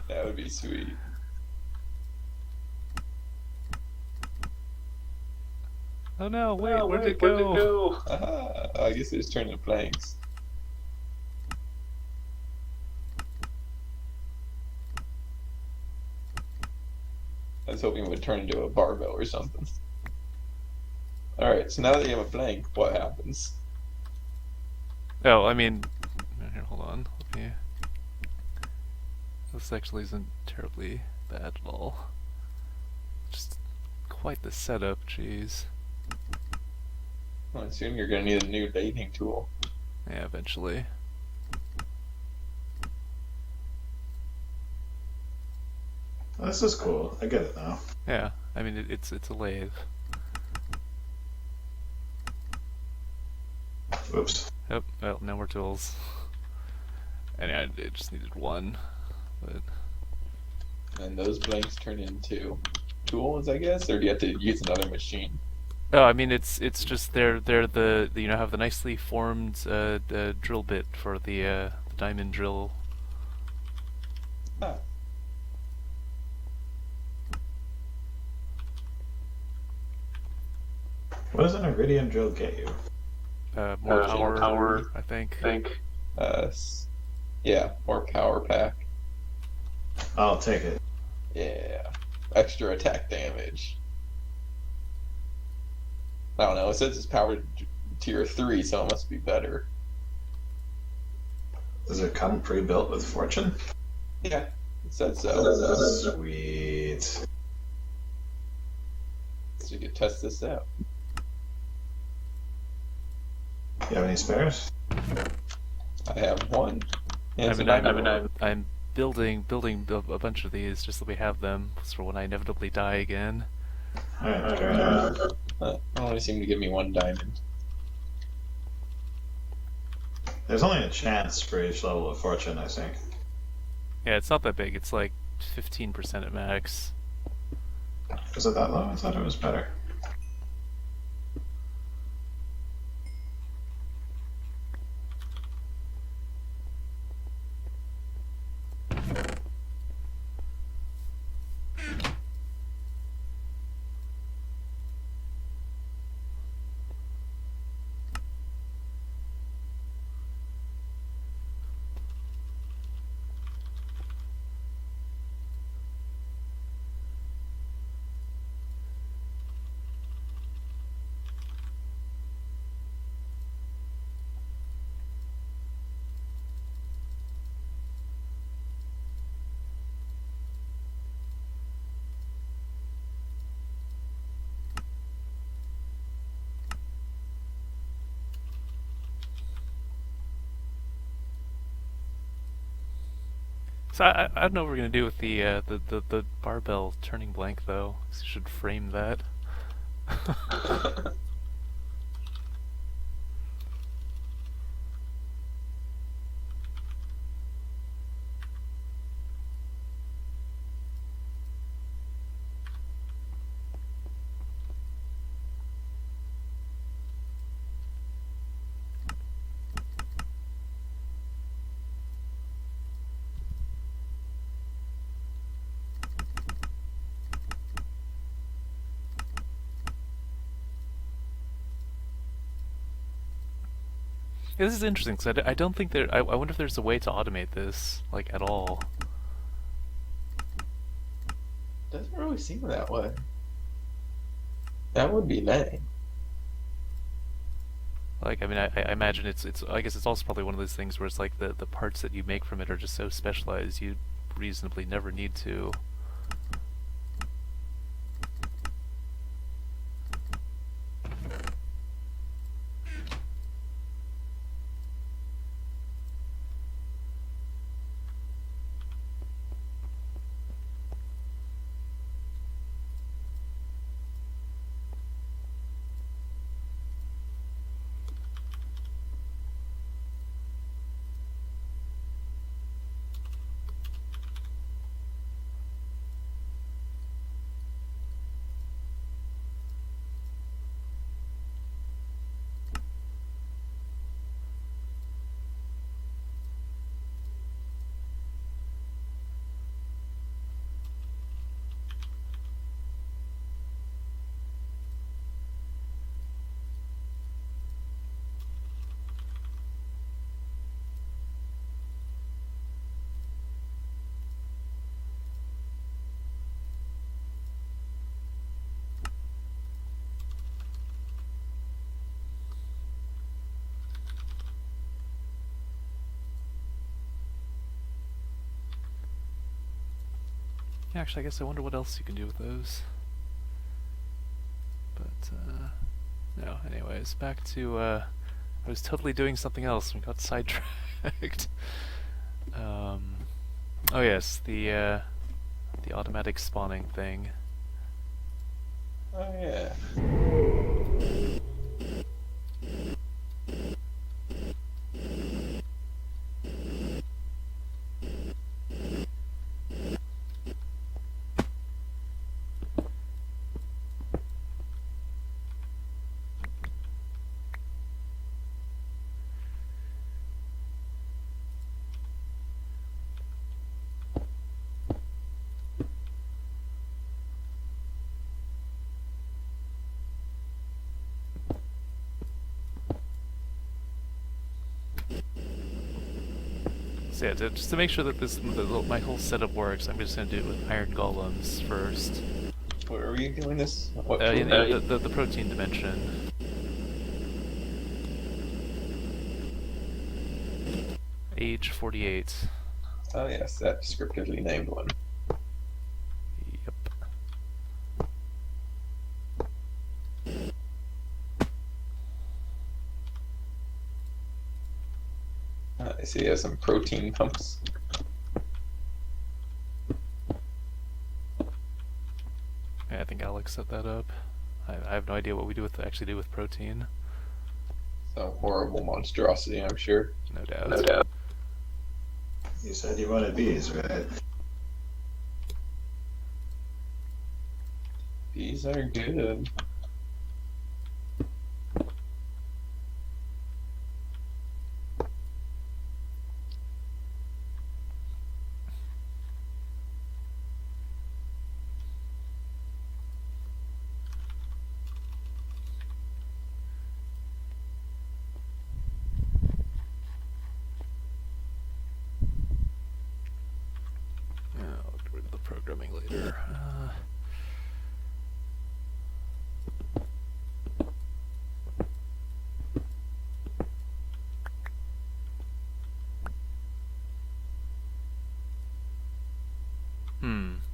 That would be sweet. oh no! Wait, where'd it go? I guess it's turning to planks. I was hoping it would turn into a barbell or something. Alright, so now that you have a plank, what happens? Oh, I mean, here, hold on. Let me. This actually isn't terribly bad at all. Just quite the setup, jeez. Well, soon you're gonna need a new dating tool. Yeah, eventually. This is cool. I get it now. Yeah, I mean it's a lathe. Oops. Yep. Well, no more tools. And yeah, it just needed one, but And those blanks turn into tools, I guess, or do you have to use another machine? oh, I mean it's just they're the you know have the nicely formed the drill bit for the diamond drill. Ah, What does an iridium drill get you? More power, I think. yeah, more power pack. I'll take it. Yeah, extra attack damage. I don't know. It says it's powered tier 3, so it must be better. Does it come pre-built with fortune? Yeah, it said so. Sweet. So you could test this out. You have any spares? I have one. And I some mean, diamond. I'm building a bunch of these just so we have them for when I inevitably die again. Alright, fair enough. It only seemed to give me one diamond. There's only a chance for each level of fortune, I think. Yeah, it's not that big. It's like 15% at max. Is it that low? I thought it was better. So I don't know what we're gonna do with the barbell turning blank though. Should frame that. Yeah, this is interesting because I don't think there. I wonder if there's a way to automate this like at all. Doesn't really seem that way. That would be lame. Like, I mean, I imagine it's. I guess it's also probably one of those things where it's like the parts that you make from it are just so specialized you reasonably never need to. Yeah, actually, I guess I wonder what else you can do with those. But, no, anyways, back to, I was totally doing something else and got sidetracked. Oh yes, the automatic spawning thing. Oh yeah. So yeah, just to make sure that my whole setup works, I'm just gonna do it with iron golems first. Where are we doing this? What? The protein dimension. Age 48. Oh yes, that descriptively named one. Yep. I see he has some protein pumps. Yeah, I think Alex set that up. I have no idea what we actually do with protein. Some horrible monstrosity, I'm sure. No doubt. No doubt. You said you wanted bees, right? These are good. I'll get rid of the programming later.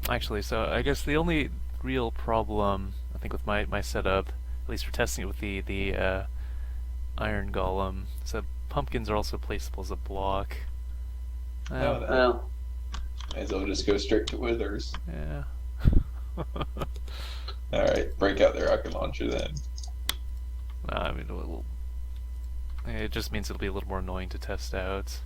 Actually, so I guess the only real problem, I think, with my setup, at least for testing it with the iron golem, is that pumpkins are also placeable as a block. Well, might as well just go straight to withers. Yeah. Alright, break out the rocket launcher then. I mean, it just means it'll be a little more annoying to test out.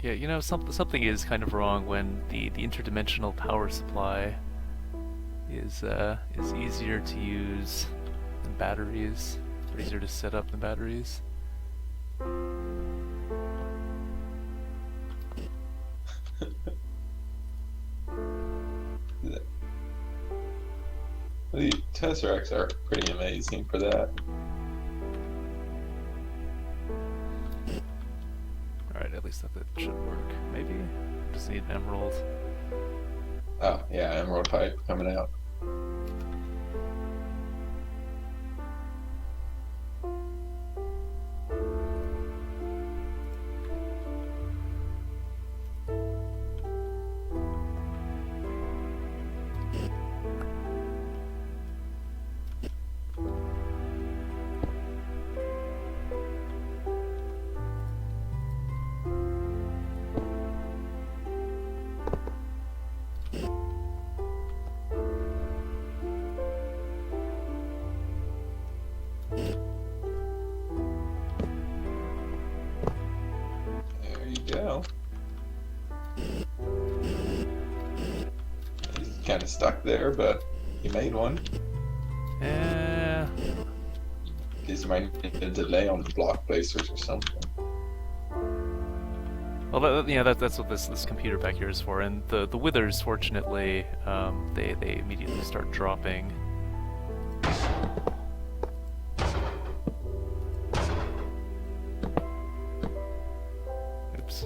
Yeah, you know, something is kind of wrong when the interdimensional power supply is easier to use than batteries, or easier to set up than batteries. The Tesseracts are pretty amazing for that. Alright, at least that should work. Maybe? Just need an emerald. Oh, yeah, emerald pipe coming out. kind of stuck there, but you made one. Eh, Because you might need a delay on the block placers or something. well, that's what this computer back here is for. And the withers, fortunately, they immediately start dropping. Oops.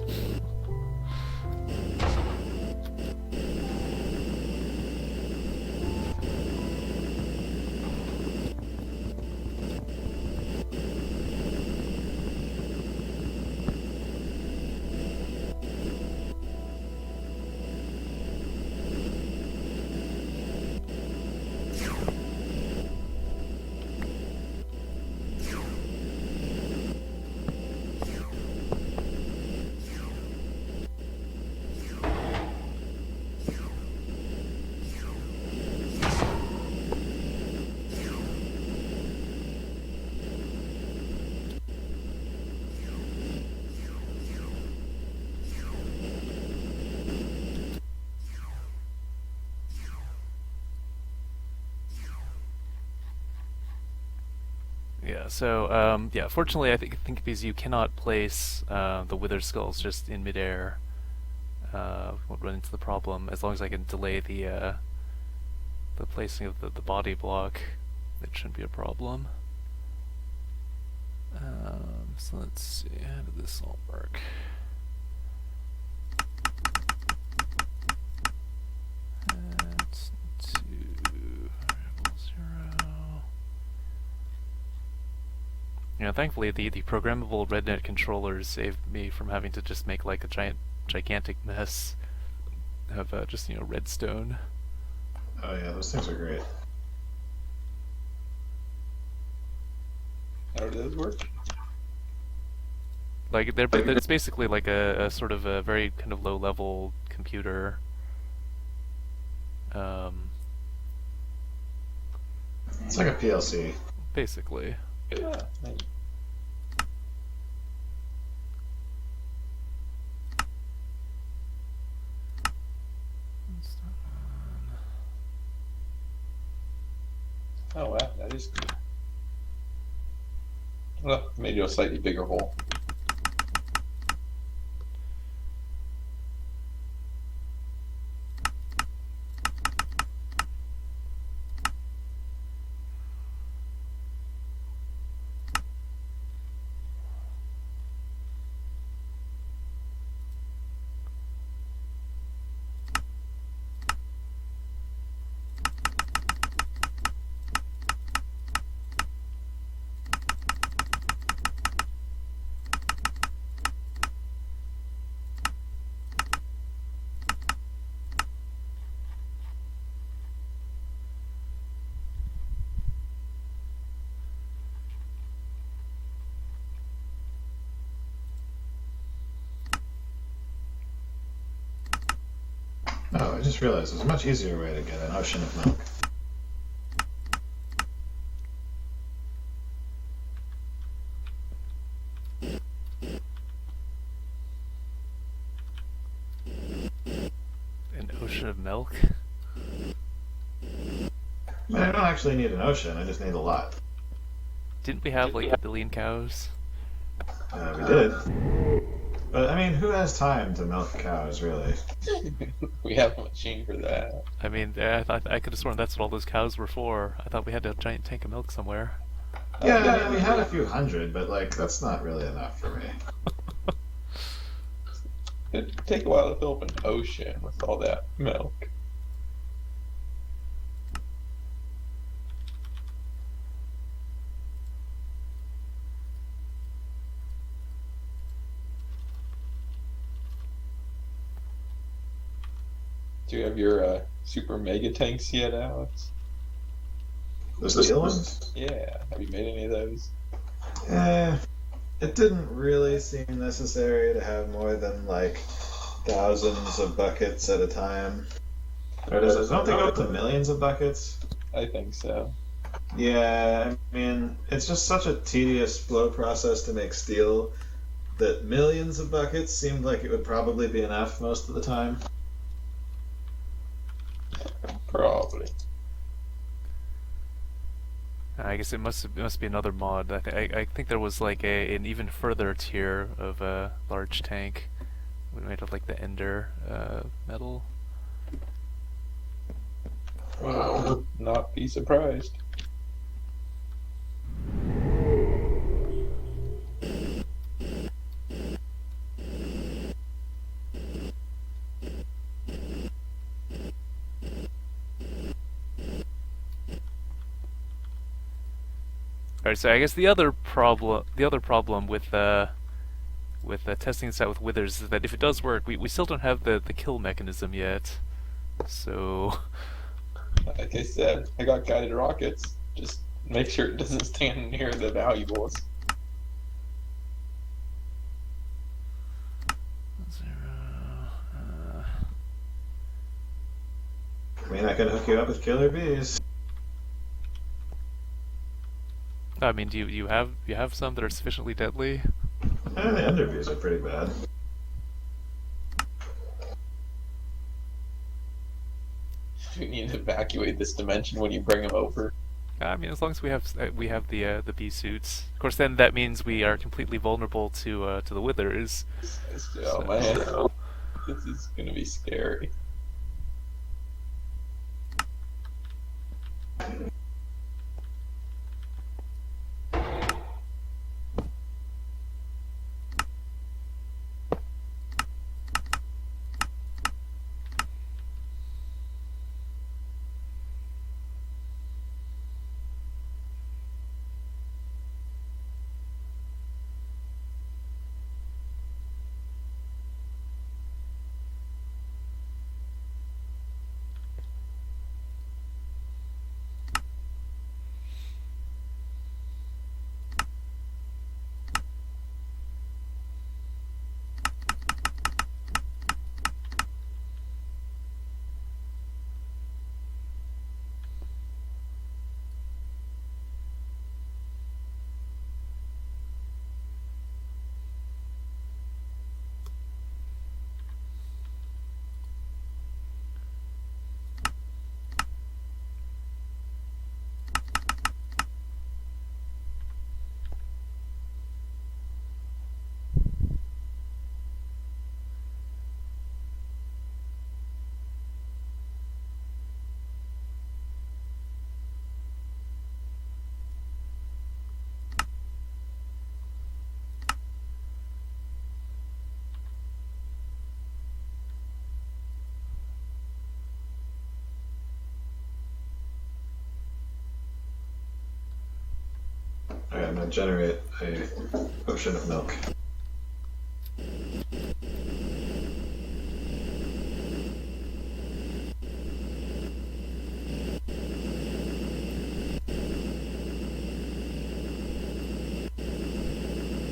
Yeah, so, fortunately I think because you cannot place the wither skulls just in midair, won't run into the problem. As long as I can delay the placing of the body block, it shouldn't be a problem. So let's see, how did this all work? That's 2 variable 0. You know, thankfully the programmable RedNet controllers saved me from having to just make like a gigantic mess of just redstone. Oh yeah, those things are great. How do those work? Like it's basically like a sort of a very kind of low level computer. It's like a PLC. Basically. Yeah, nice. Oh wow, that is good. Well, made you a slightly bigger hole. Oh, I just realized there's a much easier way to get an ocean of milk. An ocean of milk? I mean, I don't actually need an ocean, I just need a lot. Didn't we have like a billion cows? We did. But, I mean, who has time to milk cows, really? We have a machine for that. I mean, I could have sworn that's what all those cows were for. I thought we had a giant tank of milk somewhere. Yeah, I mean, we had a few hundred, but, like, that's not really enough for me. It'd take a while to fill up an ocean with all that milk. Do you have your super mega tanks yet, Alex? The steel ones? Yeah. Have you made any of those? It didn't really seem necessary to have more than, like, thousands of buckets at a time. Or don't they go up to millions of buckets? I think so. Yeah, I mean, it's just such a tedious flow process to make steel that millions of buckets seemed like it would probably be enough most of the time. probably. I guess it must be another mod. I think there was like an even further tier of a large tank made of like the ender metal. Well, not be surprised. Alright, so I guess the other problem with testing this out with withers is that if it does work, we still don't have the kill mechanism yet. So Like I said, I got guided rockets. Just make sure it doesn't stand near the valuables. I mean, I could hook you up with killer bees. I mean, do you have some that are sufficiently deadly? The ender bees are pretty bad. We need to evacuate this dimension when you bring them over. I mean, as long as we have the bee suits. Of course, then that means we are completely vulnerable to the withers. Oh man, this is gonna be scary. Alright, I'm gonna generate a potion of milk.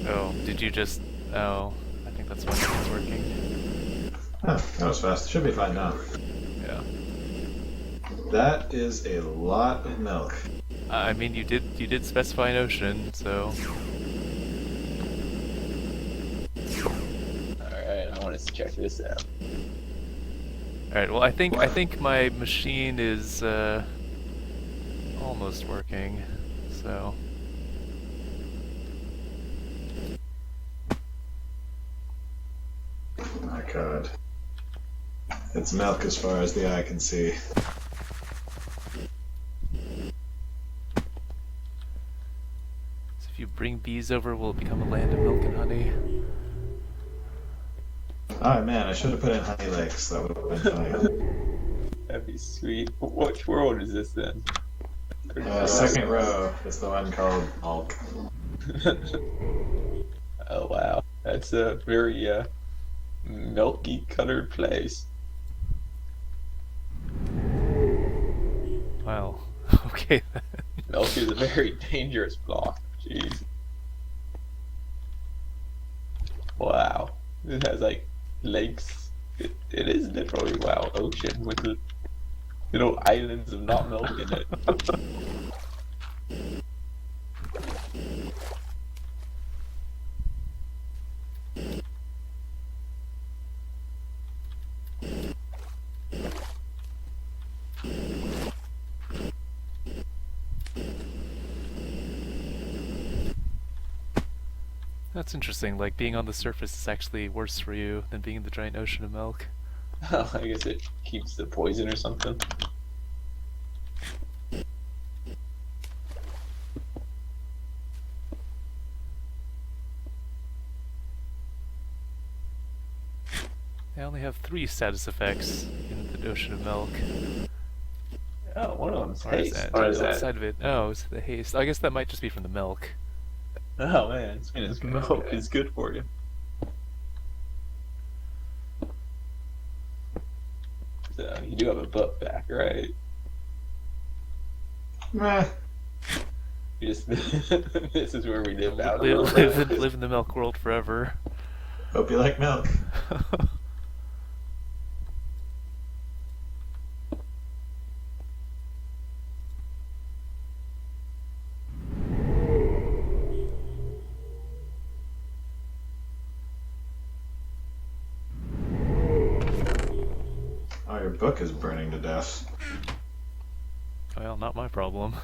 Oh, did you just? Oh, I think that's why it's working. Huh, that was fast. Should be fine now. Yeah. That is a lot of milk. I mean, you did specify an ocean, so. Alright, I want to check this out. All right. Well, I think my machine is almost working. So. Oh my god. It's milk as far as the eye can see. So if you bring bees over, will it become a land of milk and honey? Oh man, I should have put in honey lakes. That would have been funny. That'd be sweet. Which world is this then? Second row is the one called Alk. Oh wow, that's a very milky colored place. Well, okay then. Milk is a very dangerous block. Jeez. Wow, it has like lakes. It is literally ocean with little islands of not milk in it. That's interesting. Like being on the surface is actually worse for you than being in the giant ocean of milk. I guess it keeps the poison or something. I only have 3 status effects in the ocean of milk. Oh, one of them's Or is haste. that Or is outside that? of it? Oh, it's the haste. I guess that might just be from the milk. Oh man, and his Okay, milk okay. is good for you. So you do have a book back, right? Meh. You just this is where we live out. Live in the milk world forever. Hope you like milk. Oh, your book is burning to death. Well, not my problem.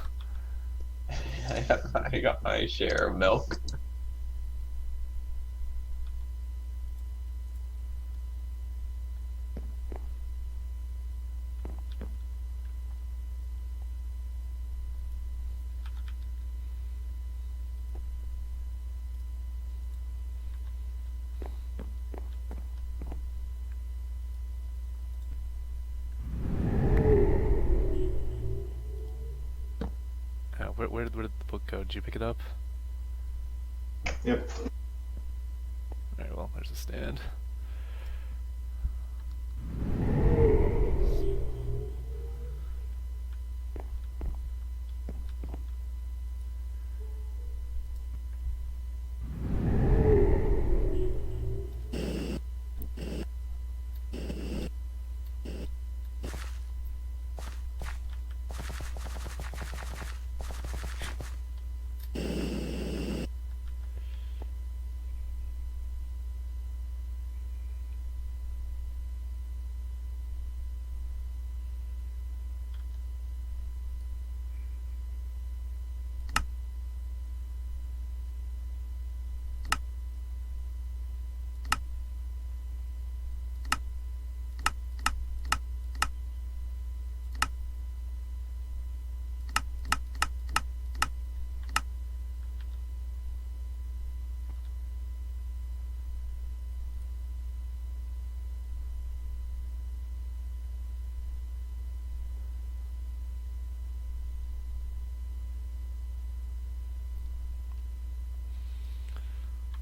I got my share of milk. Where did the book go? Did you pick it up? Yep. Alright, well, there's a stand.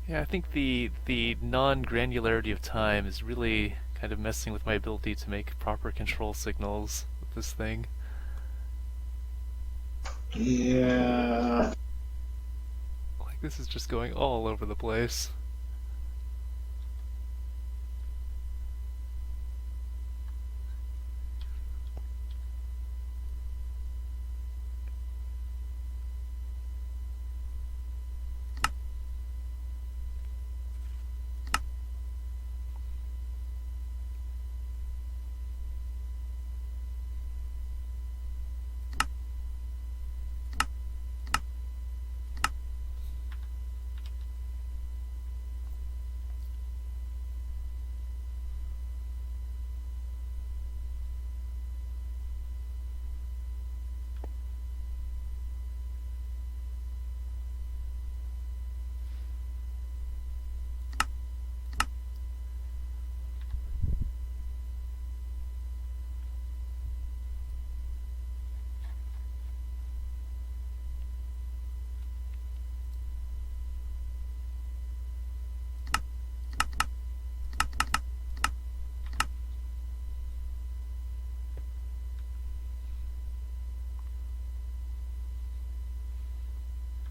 Yeah, I think the non-granularity of time is really kind of messing with my ability to make proper control signals with this thing. Yeah. Like, this is just going all over the place.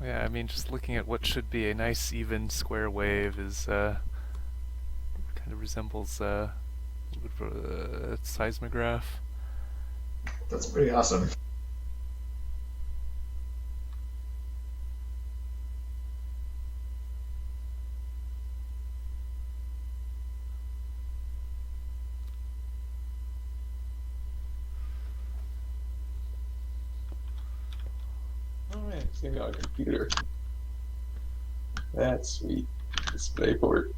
Yeah, I mean, just looking at what should be a nice, even, square wave is, kind of resembles, a little bit of a seismograph. That's pretty awesome. Oh man, it's gonna be on a computer. That's sweet. DisplayPort.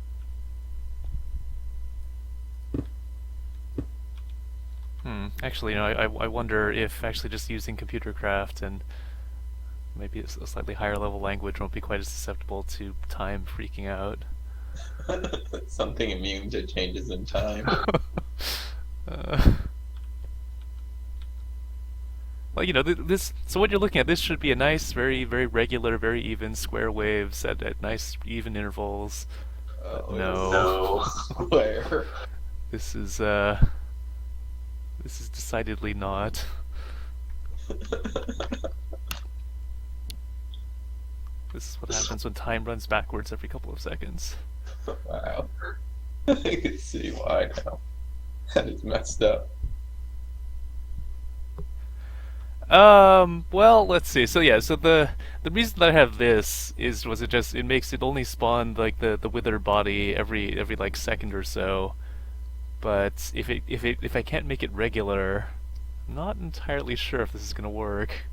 Actually, I wonder if actually just using computercraft and maybe a slightly higher level language won't be quite as susceptible to time freaking out. Something immune to changes in time. uh, well, this. So what you're looking at, this should be a nice, very, very regular, very even square waves at nice even intervals. But no. Where? This is decidedly not. This is what happens when time runs backwards every couple of seconds. Wow. I can see why now. That is messed up. Well, let's see. So yeah, so the reason that I have this was it makes it only spawn like the wither body every like second or so. But if I can't make it regular, I'm not entirely sure if this is gonna work.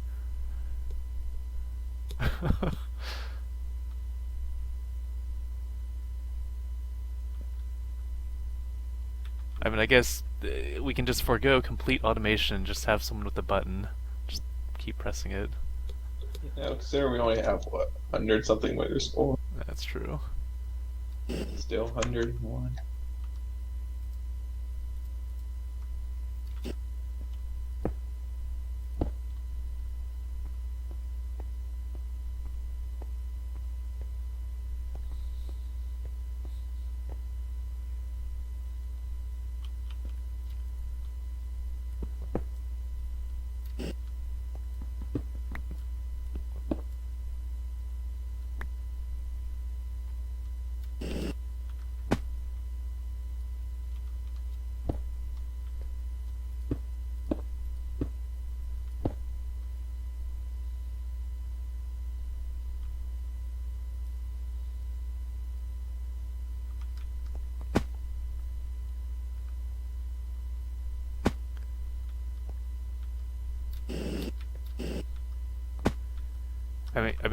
I mean, I guess we can just forego complete automation and just have someone with a button. Just keep pressing it. Yeah, because there we only have, what, 100 something wither score? That's true. Still 101.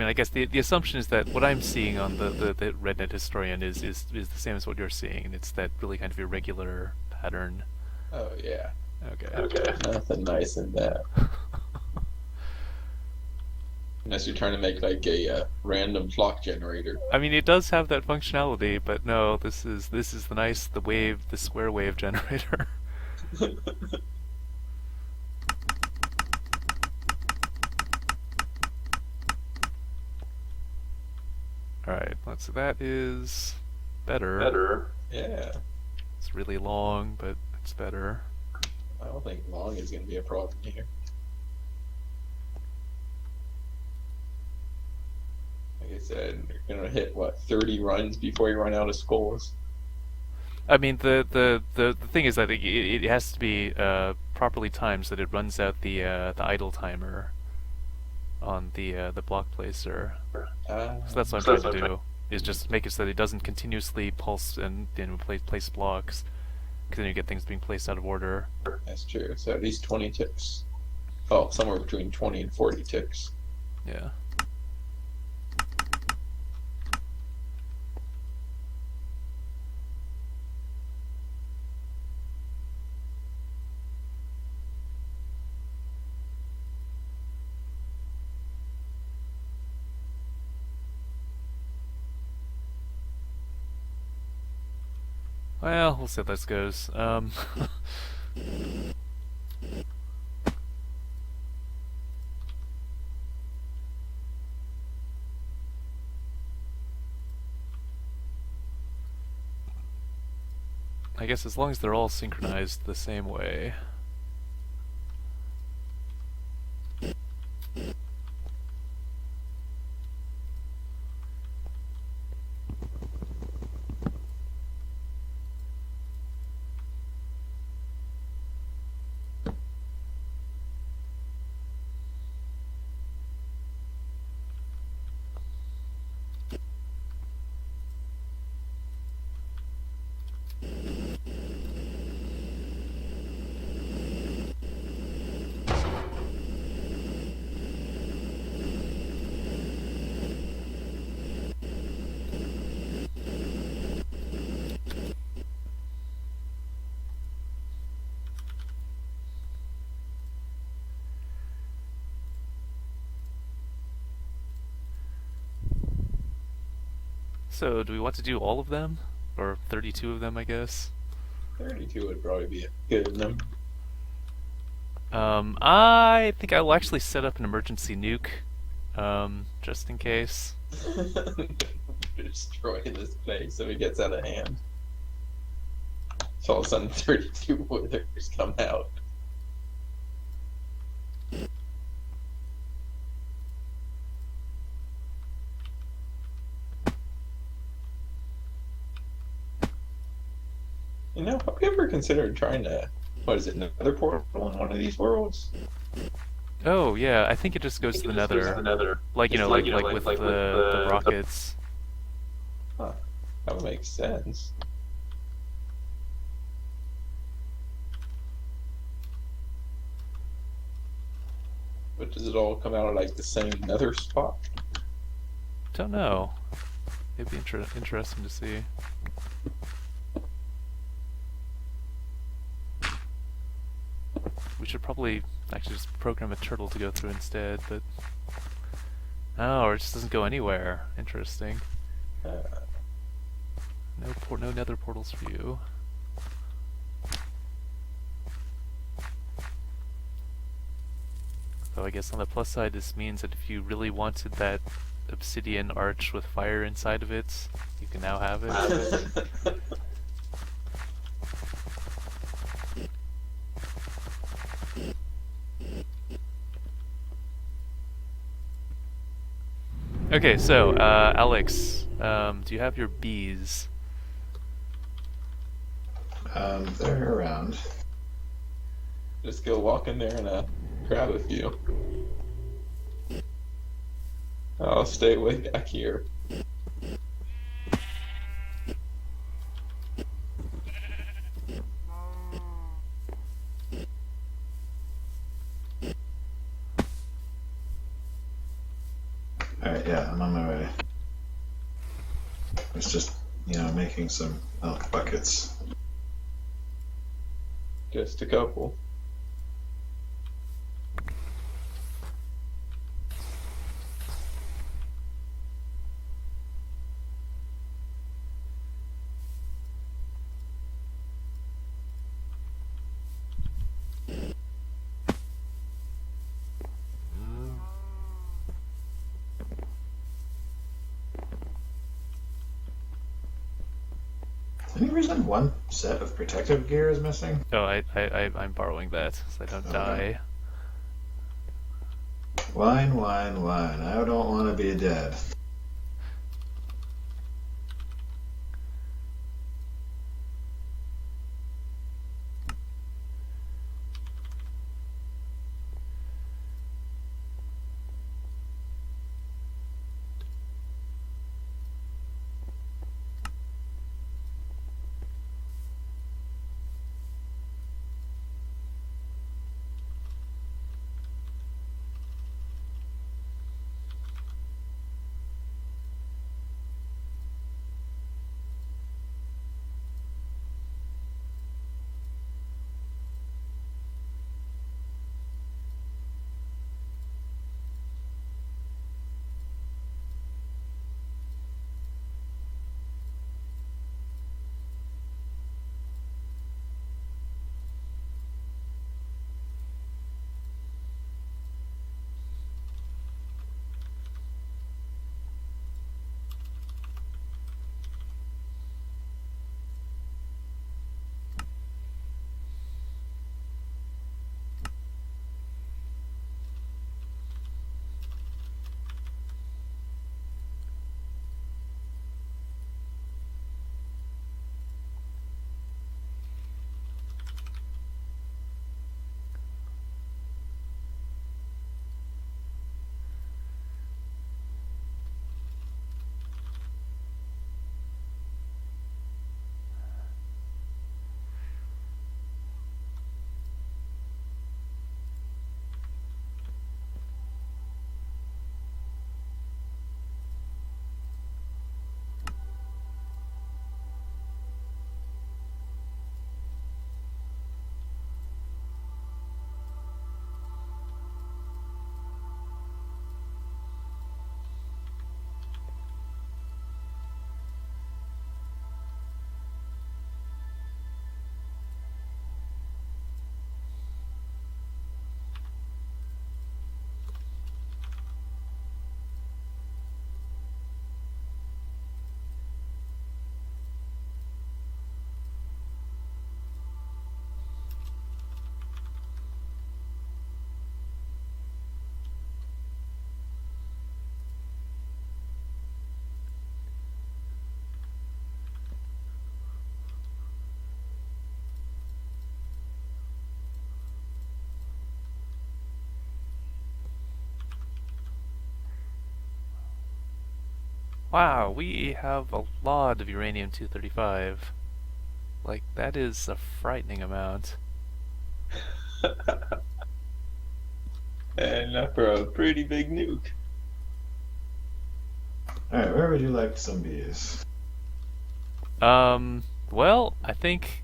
I guess the assumption is that what I'm seeing on the RedNet historian is the same as what you're seeing, and it's that really kind of irregular pattern. Oh, yeah. Okay. Nothing nice in that. Unless you're trying to make like a random clock generator. I mean, it does have that functionality, but no, this is the square wave generator. Alright, so that is better. Yeah. It's really long, but it's better. I don't think long is going to be a problem here. Like I said, you're going to hit, what, 30 runs before you run out of scores? I mean, the thing is that it has to be properly timed so that it runs out the idle timer on the block placer. So that's what I'm trying to do, is just make it so that it doesn't continuously pulse and place blocks, because then you get things being placed out of order. That's true. So at least 20 ticks. Oh, somewhere between 20 and 40 ticks. Yeah. Well, we'll see how this goes. I guess as long as they're all synchronized the same way. so. Do we want to do all of them? Or 32 of them, I guess? 32 would probably be a good number. I think I will actually set up an emergency nuke, just in case. Destroy this place so it gets out of hand. So all of a sudden 32 withers come out. You know, have you ever considered trying to, what is it, another portal in one of these worlds? Oh yeah, I think it just goes to the Nether. Like with the rockets. Huh. That would make sense. But does it all come out of like the same Nether spot? Don't know. It'd be interesting to see. We should probably actually just program a turtle to go through instead, but... Oh, or it just doesn't go anywhere. Interesting. No nether portals for you. Though I guess on the plus side this means that if you really wanted that obsidian arch with fire inside of it, you can now have it. Okay, so, Alex, do you have your bees? They're around. Just go walk in there and grab a few. I'll stay way back here. Alright, yeah, I'm on my way. It's just, making some milk buckets. Just a couple. Any reason one set of protective gear is missing? Oh, I'm borrowing that, so I don't die. Wine, wine, wine. I don't want to be dead. Wow, we have a lot of uranium-235. Like, that is a frightening amount. And not for a pretty big nuke. Alright, where would you like some bees? Well, I think...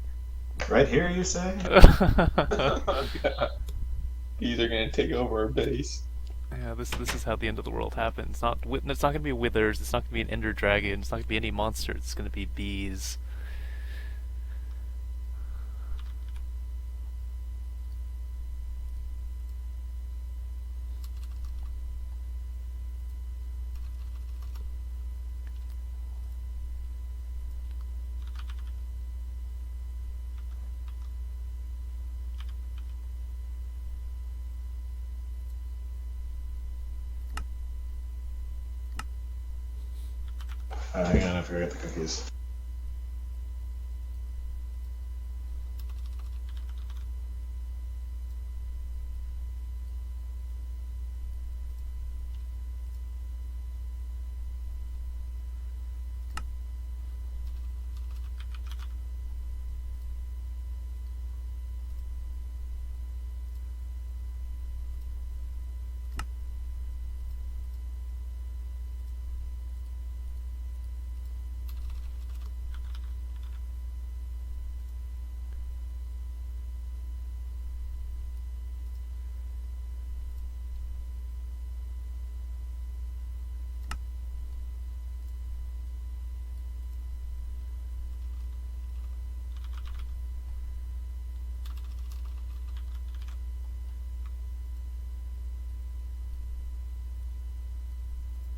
Right here, you say? These are gonna take over our base. Yeah, this is how the end of the world happens. It's not gonna be withers. It's not gonna be an ender dragon. It's not gonna be any monsters. It's gonna be bees. Hang on, I forgot the cookies.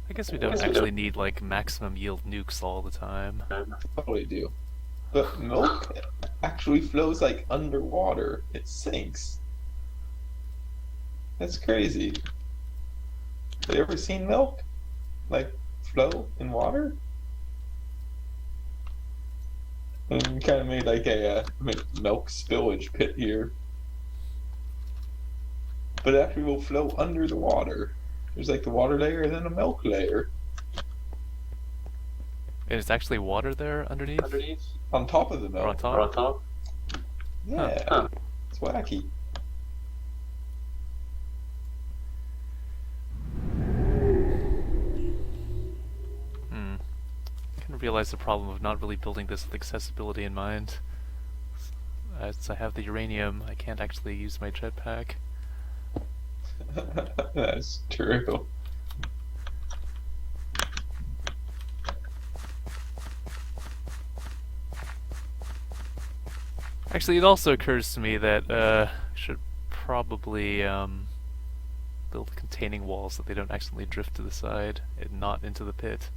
I guess we don't actually need like maximum yield nukes all the time. Probably do. But milk actually flows like underwater. It sinks. That's crazy. Have you ever seen milk like flow in water? And we kind of made like a milk spillage pit here. But it actually will flow under the water. There's like the water layer and then a milk layer. And it's actually water there underneath? On top of the milk. Or on top? Yeah. Huh. It's wacky. I can realize the problem of not really building this with accessibility in mind. As I have the uranium, I can't actually use my jetpack. That's true. Actually, it also occurs to me that I should probably build containing walls so that they don't accidentally drift to the side and not into the pit.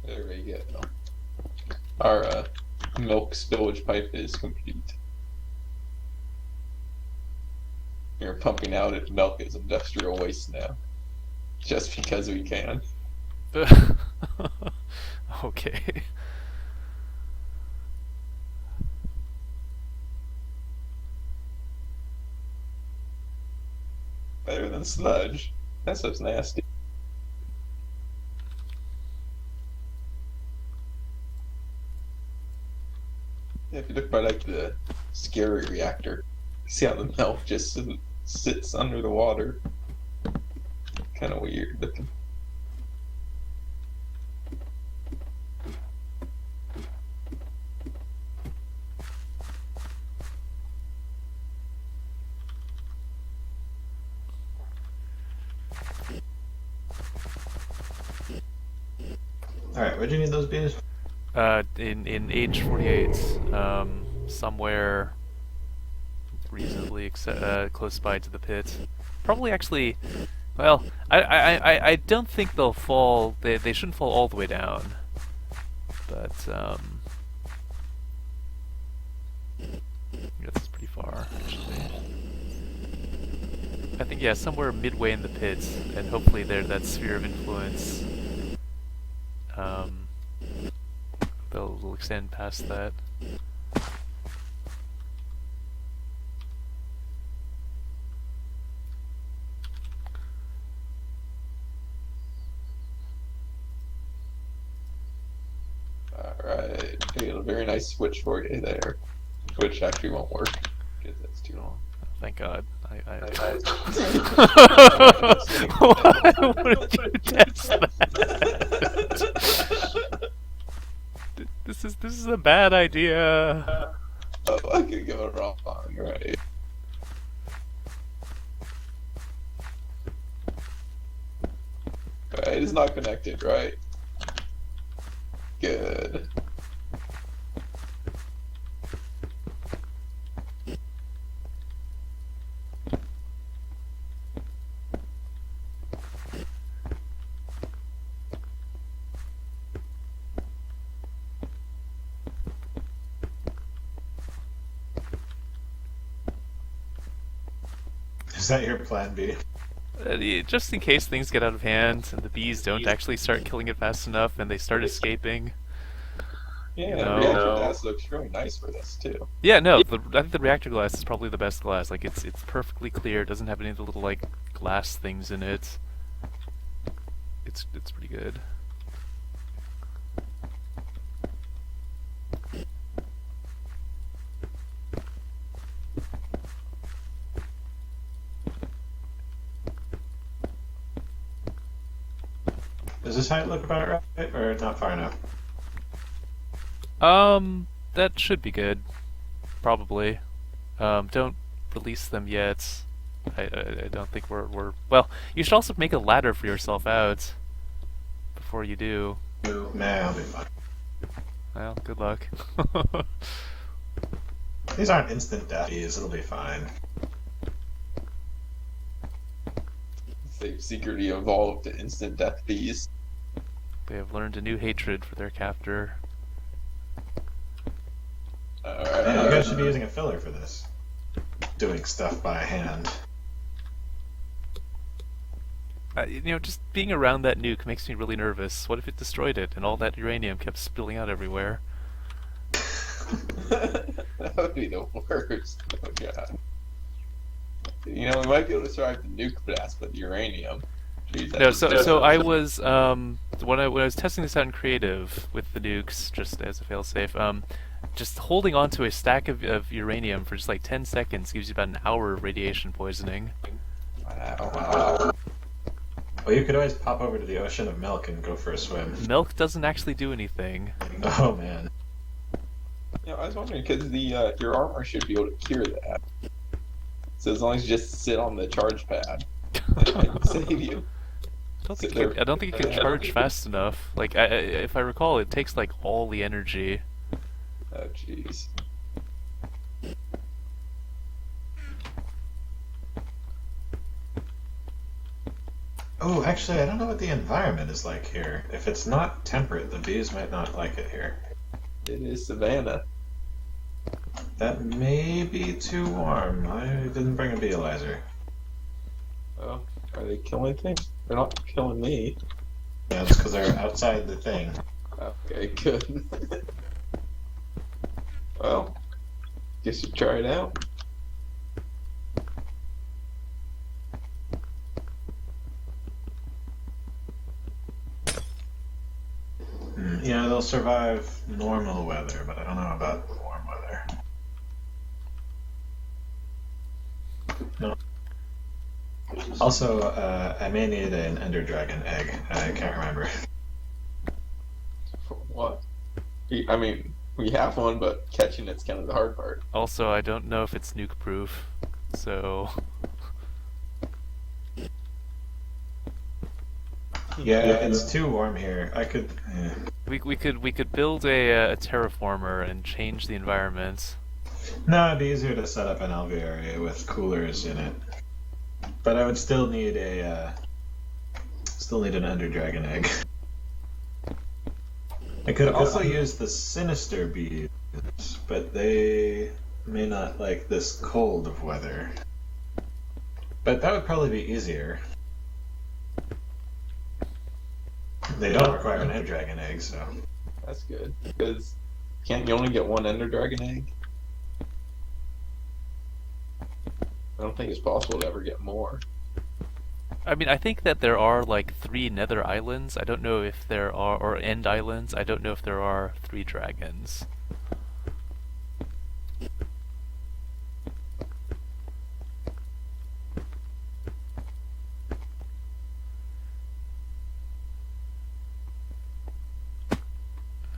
There we go. Our milk spillage pipe is complete. We're pumping out its milk as industrial waste now. Just because we can. Okay. Better than sludge. That stuff's nasty. Yeah, if you look by like the scary reactor, you see how the milk just sits under the water. Kind of weird looking. Alright, where'd you need those bees? In age 48, somewhere reasonably close by to the pit. Probably actually, well, I don't think they'll fall. They shouldn't fall all the way down. But yeah, this is pretty far actually. I think yeah, somewhere midway in the pit, and hopefully there that sphere of influence. They'll extend past that. Alright, I got a very nice switch for you there. Which actually won't work, because that's too long. Thank God. Why would you test that? This is a bad idea. Oh, I could go wrong, right? Alright, it's not connected, right? Good. Is that your plan B? Just in case things get out of hand and the bees don't actually start killing it fast enough and they start escaping. Yeah, No. reactor glass looks really nice for this too. Yeah, no, I think the reactor glass is probably the best glass. Like it's perfectly clear. It doesn't have any of the little like glass things in it. It's pretty good. Does this height look about right, or not far enough? That should be good. Probably. Don't release them yet. I don't think we're... Well, you should also make a ladder for yourself out before you do. Nah, I'll be fine. Well, good luck. These aren't instant death bees, it'll be fine. They've secretly evolved to instant death bees. They have learned a new hatred for their captor. Yeah, you guys should be using a filler for this. Doing stuff by hand. You know, just being around that nuke makes me really nervous. What if it destroyed it and all that uranium kept spilling out everywhere? That would be the worst. Oh god. You know, we might be able to survive the nuke blast, but the uranium. Jeez, No, so I was when I was testing this out in creative with the nukes, just as a failsafe, just holding onto a stack of uranium for just like 10 seconds gives you about an hour of radiation poisoning. Wow. Well, you could always pop over to the ocean of milk and go for a swim. Milk doesn't actually do anything. Oh man. Yeah, I was wondering because the your armor should be able to cure that. So as long as you just sit on the charge pad, it might save you. I don't think it can charge fast enough. Like, if I recall, it takes like all the energy. Oh jeez. Oh, actually, I don't know what the environment is like here. If it's not temperate, the bees might not like it here. It is Savannah. That may be too warm. I didn't bring a beealyzer. Oh, are they killing things? They're not killing me. Yeah, it's because they're outside the thing. Okay, good. Well, guess you try it out. Yeah, they'll survive normal weather, but I don't know about warm weather. No. Also, I may need an Ender Dragon egg. I can't remember. For what? I mean, we have one, but catching it's kind of the hard part. Also, I don't know if it's nuke proof, so Yeah, it's too warm here. I could. we could build a terraformer and change the environment. No, it'd be easier to set up an alveary with coolers in it. But I would still need an Ender Dragon egg. I could also use the Sinister bees, but they may not like this cold of weather. But that would probably be easier. They don't require an Ender Dragon egg, so... That's good. Because can't you only get one Ender Dragon egg? I don't think it's possible to ever get more. I mean, I think that there are like 3 Nether Islands. I don't know if there are, or End Islands. I don't know if there are 3 dragons.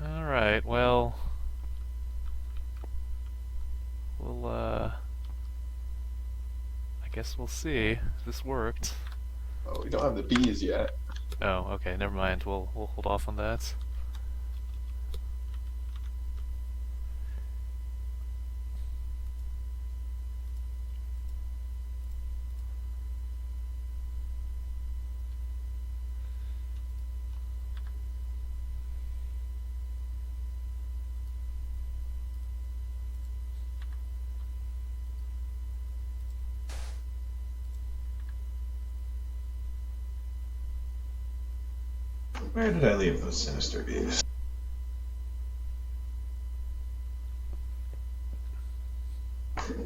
Alright, well... I guess we'll see if this worked. Oh, we don't have the bees yet. Oh, okay, never mind. We'll hold off on that. Where did I leave those Sinister bees?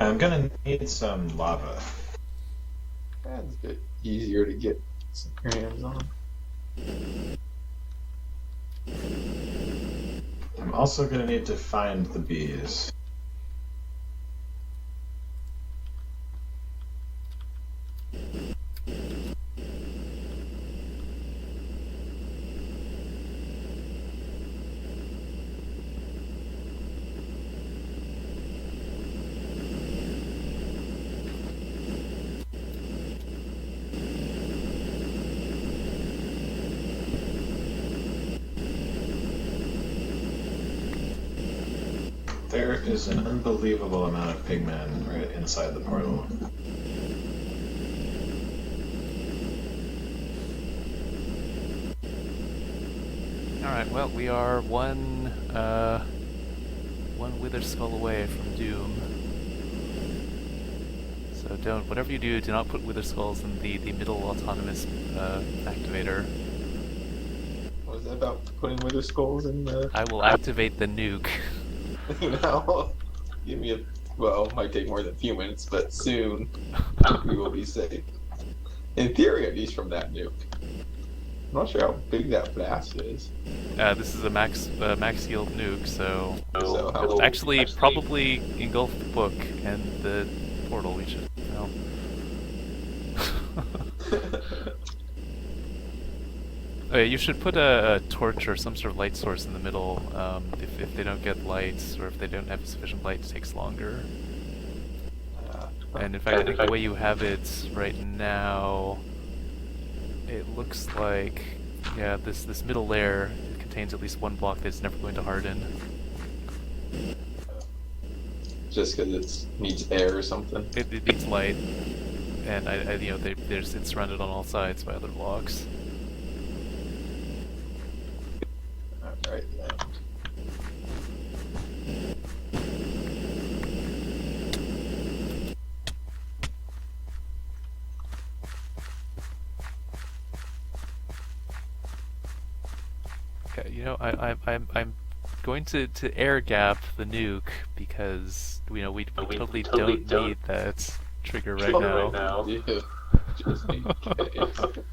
I'm gonna need some lava. That's a bit easier to get your hands on. I'm also gonna need to find the bees. There is an unbelievable amount of pigmen right inside the portal. Alright, well, we are one Wither Skull away from Doom. So don't, whatever you do not put Wither Skulls in the middle autonomous activator. What was that about putting Wither Skulls in the... I will activate the nuke. Now, give me a... Well, it might take more than a few minutes, but soon we will be safe. In theory, at least from that nuke. I'm not sure how big that blast is. This is a max yield nuke, so So how it'll will actually probably engulf the book and the portal. We should, well. Oh, yeah, you should put a torch or some sort of light source in the middle. If they don't get lights, or if they don't have sufficient light, it takes longer. And in fact, I think the way you have it right now, it looks like, yeah, this middle layer contains at least one block that's never going to harden. Just because it needs air or something? It needs light, and you know, it's surrounded on all sides by other blocks. Alright then. Okay, you know, I'm going to air gap the nuke because we totally don't need that trigger right now. Yeah, just in case.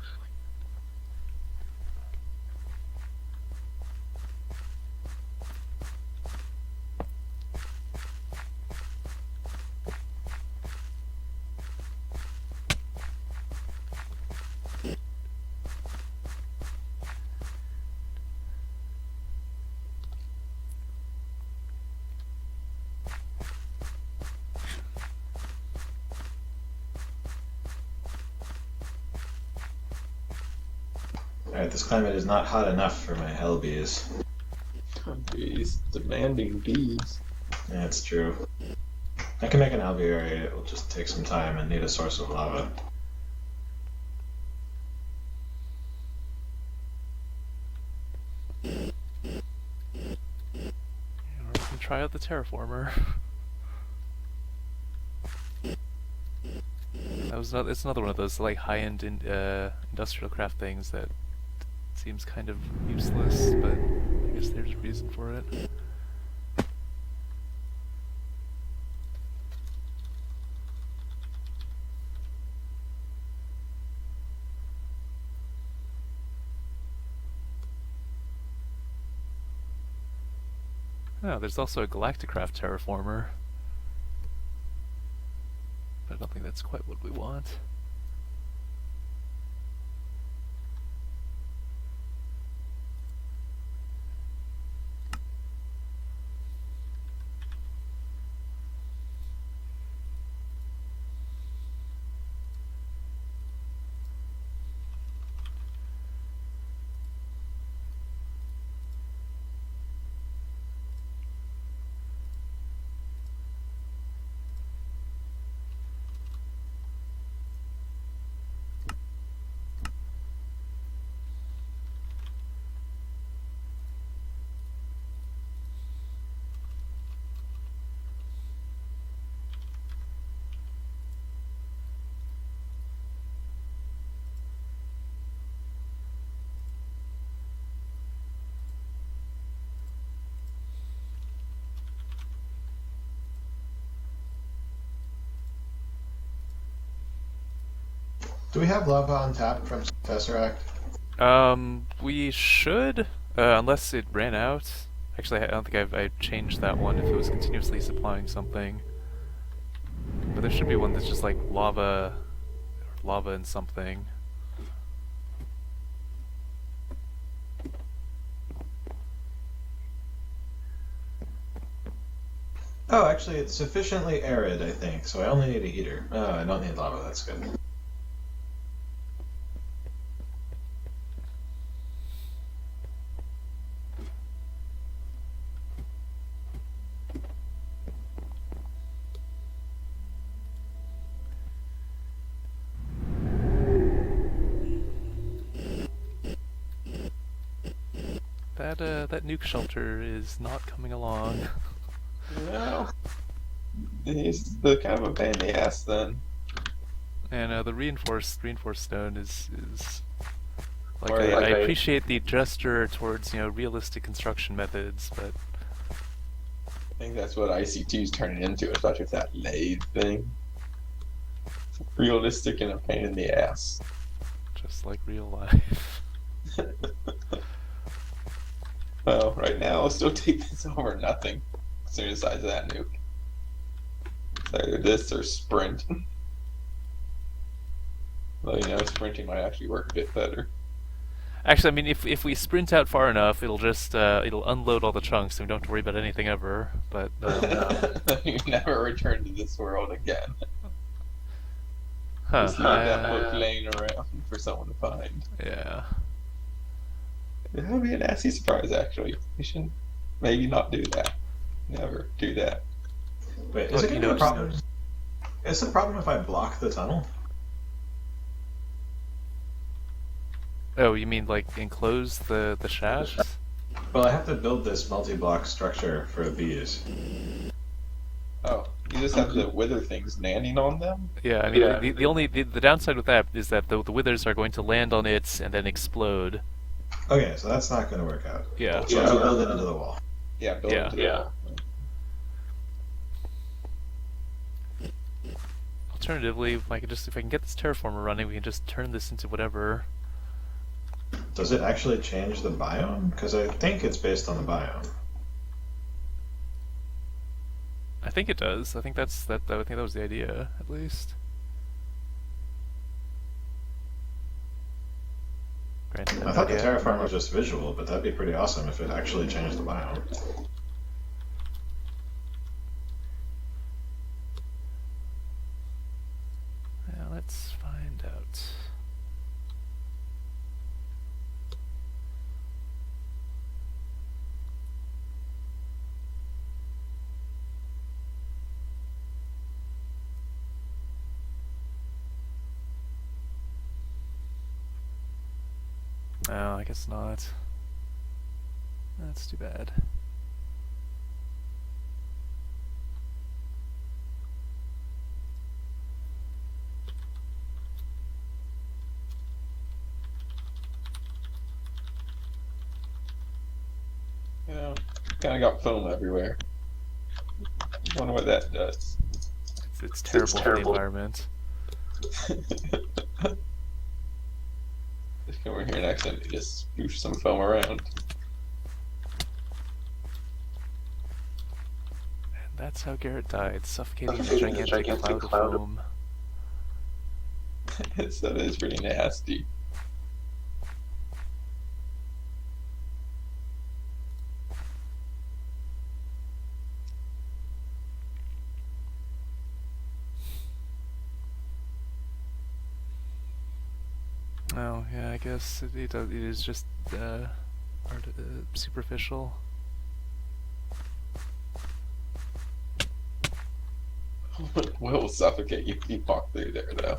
Alright, this climate is not hot enough for my hell bees. Bees, demanding bees. That's true. I can make an alveary. It will just take some time and need a source of lava. Or we can try out the terraformer. It's another one of those like high-end industrial craft things that seems kind of useless, but I guess there's a reason for it. Oh, there's also a Galacticraft terraformer. But I don't think that's quite what we want. Do we have lava on tap from Tesseract? We should, unless it ran out. Actually, I don't think I changed that one if it was continuously supplying something. But there should be one that's just like lava and something. Oh, actually, it's sufficiently arid, I think, so I only need a heater. Oh, I don't need lava, that's good. That nuke shelter is not coming along. No. He's the kind of a pain in the ass then. And the reinforced stone is like Or I like I- appreciate the gesture towards realistic construction methods, but I think that's what IC2 is turning into, especially with that lathe thing. Realistic and a pain in the ass. just like real life. Well, right now, I'll still take this over nothing. Considering the size of that nuke. It's either this or sprint. Well, sprinting might actually work a bit better. Actually, I mean, if we sprint out far enough, it'll just it'll unload all the chunks, and we don't have to worry about anything ever. But You never return to this world again. huh? Just leave that book laying around for someone to find. Yeah. That would be a nasty surprise, actually. We should maybe not do that. Never do that. Wait, is Look, it going to be a problem? Is it a problem if I block the tunnel? Oh, you mean like enclose the shaft? Well, I have to build this multi-block structure for bees. Oh, you just have the wither things landing on them? Yeah, I mean the downside with that is that the withers are going to land on it and then explode. Okay, so that's not going to work out. Yeah. So I'll build it into the wall. Yeah, build Yeah. it to the wall. Alternatively, if I can get this terraformer running, we can just turn this into whatever. Does it actually change the biome? Because I think it's based on the biome. I think it does. I think I think that was the idea, at least. Granted, I thought the terraform was just visual, but that'd be pretty awesome if it actually changed the biome. Yeah, let's find out. Oh, I guess not. That's too bad. You know, kind of got foam everywhere. Wonder what that does. It's terrible for the environment. Just come over here and accidentally just spoosh some foam around. And that's how Garrett died, suffocating in a gigantic cloud of foam. That is pretty nasty. Oh, yeah, I guess it is just superficial. Will suffocate you if you walk through there, though.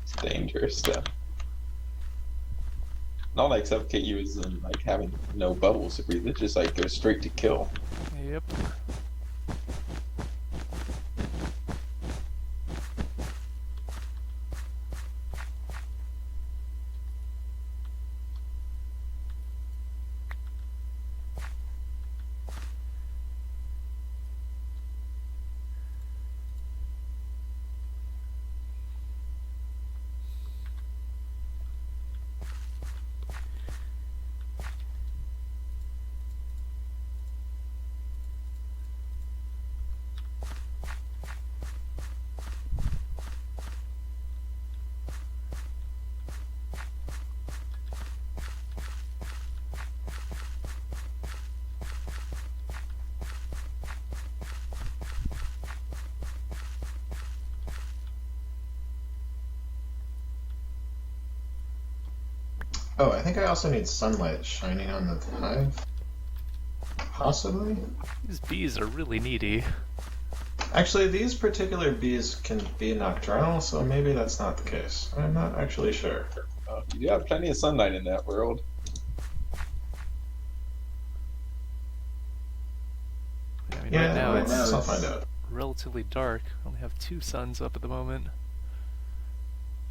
It's dangerous stuff. Not like suffocate you as in like having no bubbles to breathe. It just like goes straight to kill. Yep. Oh, I think I also need sunlight shining on the hive. Possibly? These bees are really needy. Actually, these particular bees can be nocturnal, so maybe that's not the case. I'm not actually sure. You do have plenty of sunlight in that world. I mean, Yeah, right now it's I'll find out. relatively dark. I only have 2 suns up at the moment.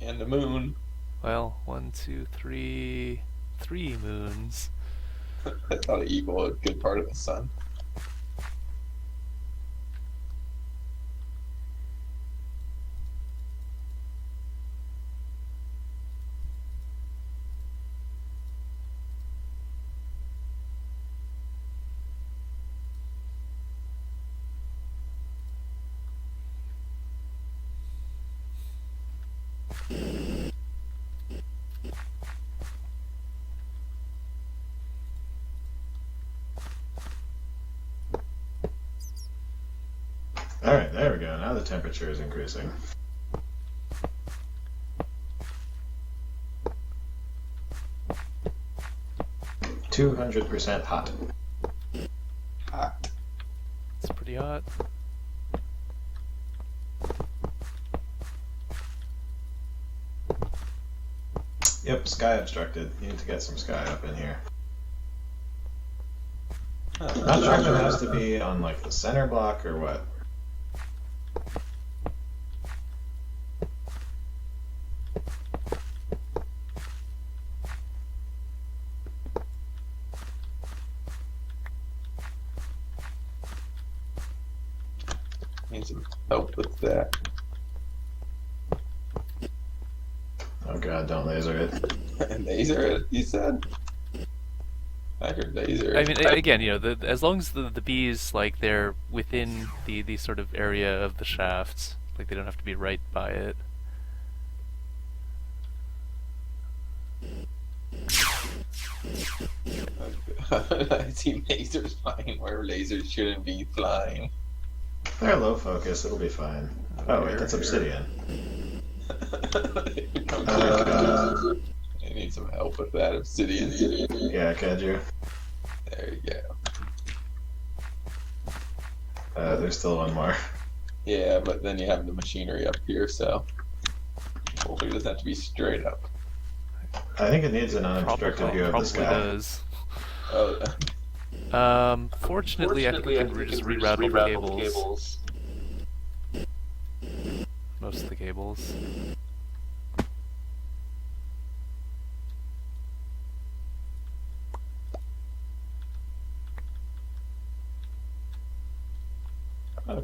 And the moon. Well, 1, 2, 3... 3 moons. That's not evil, a good part of the sun. Alright, there we go. Now the temperature is increasing. "200% hot." Hot. It's pretty hot. Yep, sky obstructed. Need to get some sky up in here. Not sure if it has to be on like the center block or what. Need some help with that. Oh god, don't laser it. Laser it, you said? I heard laser I it. mean, again, you know, as long as the bees, like, they're within the sort of area of the shafts, like, they don't have to be right by it. I see lasers flying where lasers shouldn't be flying. They're low focus, it'll be fine. Oh wait, that's obsidian. I need some help with that obsidian. Yeah, could you? There you go. There's still one more. Yeah, but then you have the machinery up here, so hopefully it doesn't have to be straight up. I think it needs an unobstructed view of the Probably sky. does. Oh, Fortunately, I think we can just reroute all the cables. Most of the cables.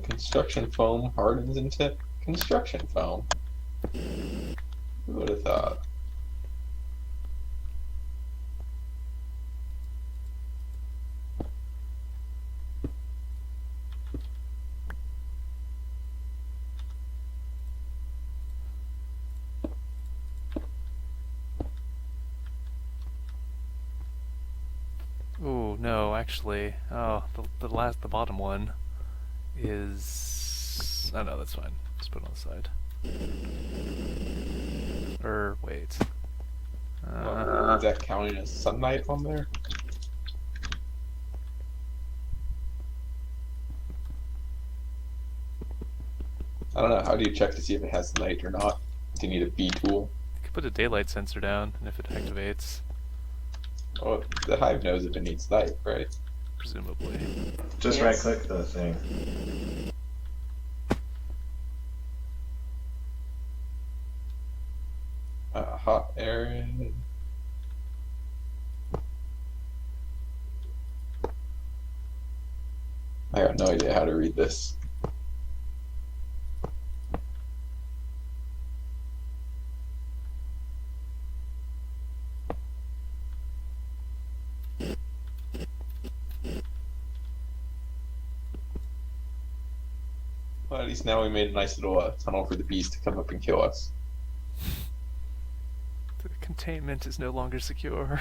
Construction foam hardens into construction foam. Who would have thought? Ooh, no, actually. Oh, the bottom one is... Oh no, that's fine. Just put it on the side. Wait. Is that counting as sunlight on there? I don't know. How do you check to see if it has light or not? Do you need a B tool? You could put a daylight sensor down, and if it activates, Oh, the hive knows if it needs light, right? presumably. Just Yes. right-click the thing. Hot area. I got no idea how to read this. Well, at least now we made a nice little tunnel for the bees to come up and kill us. The containment is no longer secure.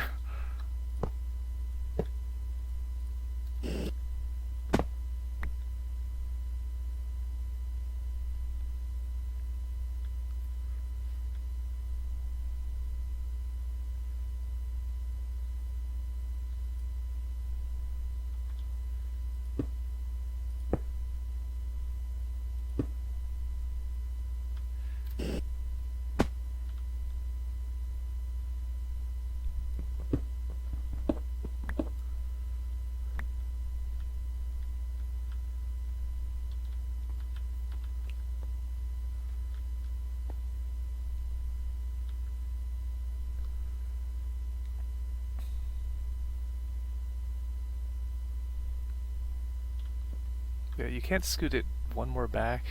Yeah, you can't scoot it one more back.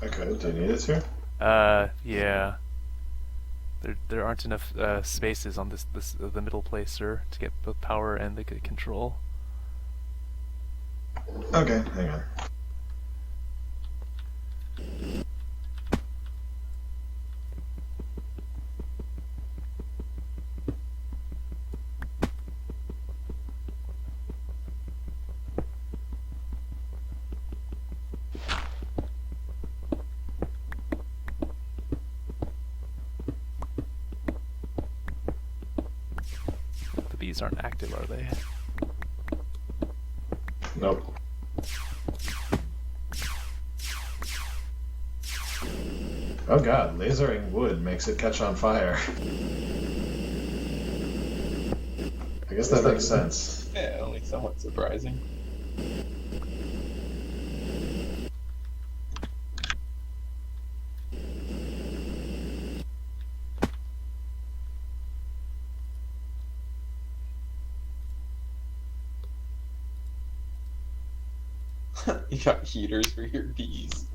I could. Do you need it to? Yeah. There aren't enough spaces on the middle placer to get both power and the control. Okay, hang on. The bees aren't active, are they? Nope. Oh god, lasering wood makes it catch on fire. I guess that makes sense. Yeah, only somewhat surprising. You got heaters for your bees.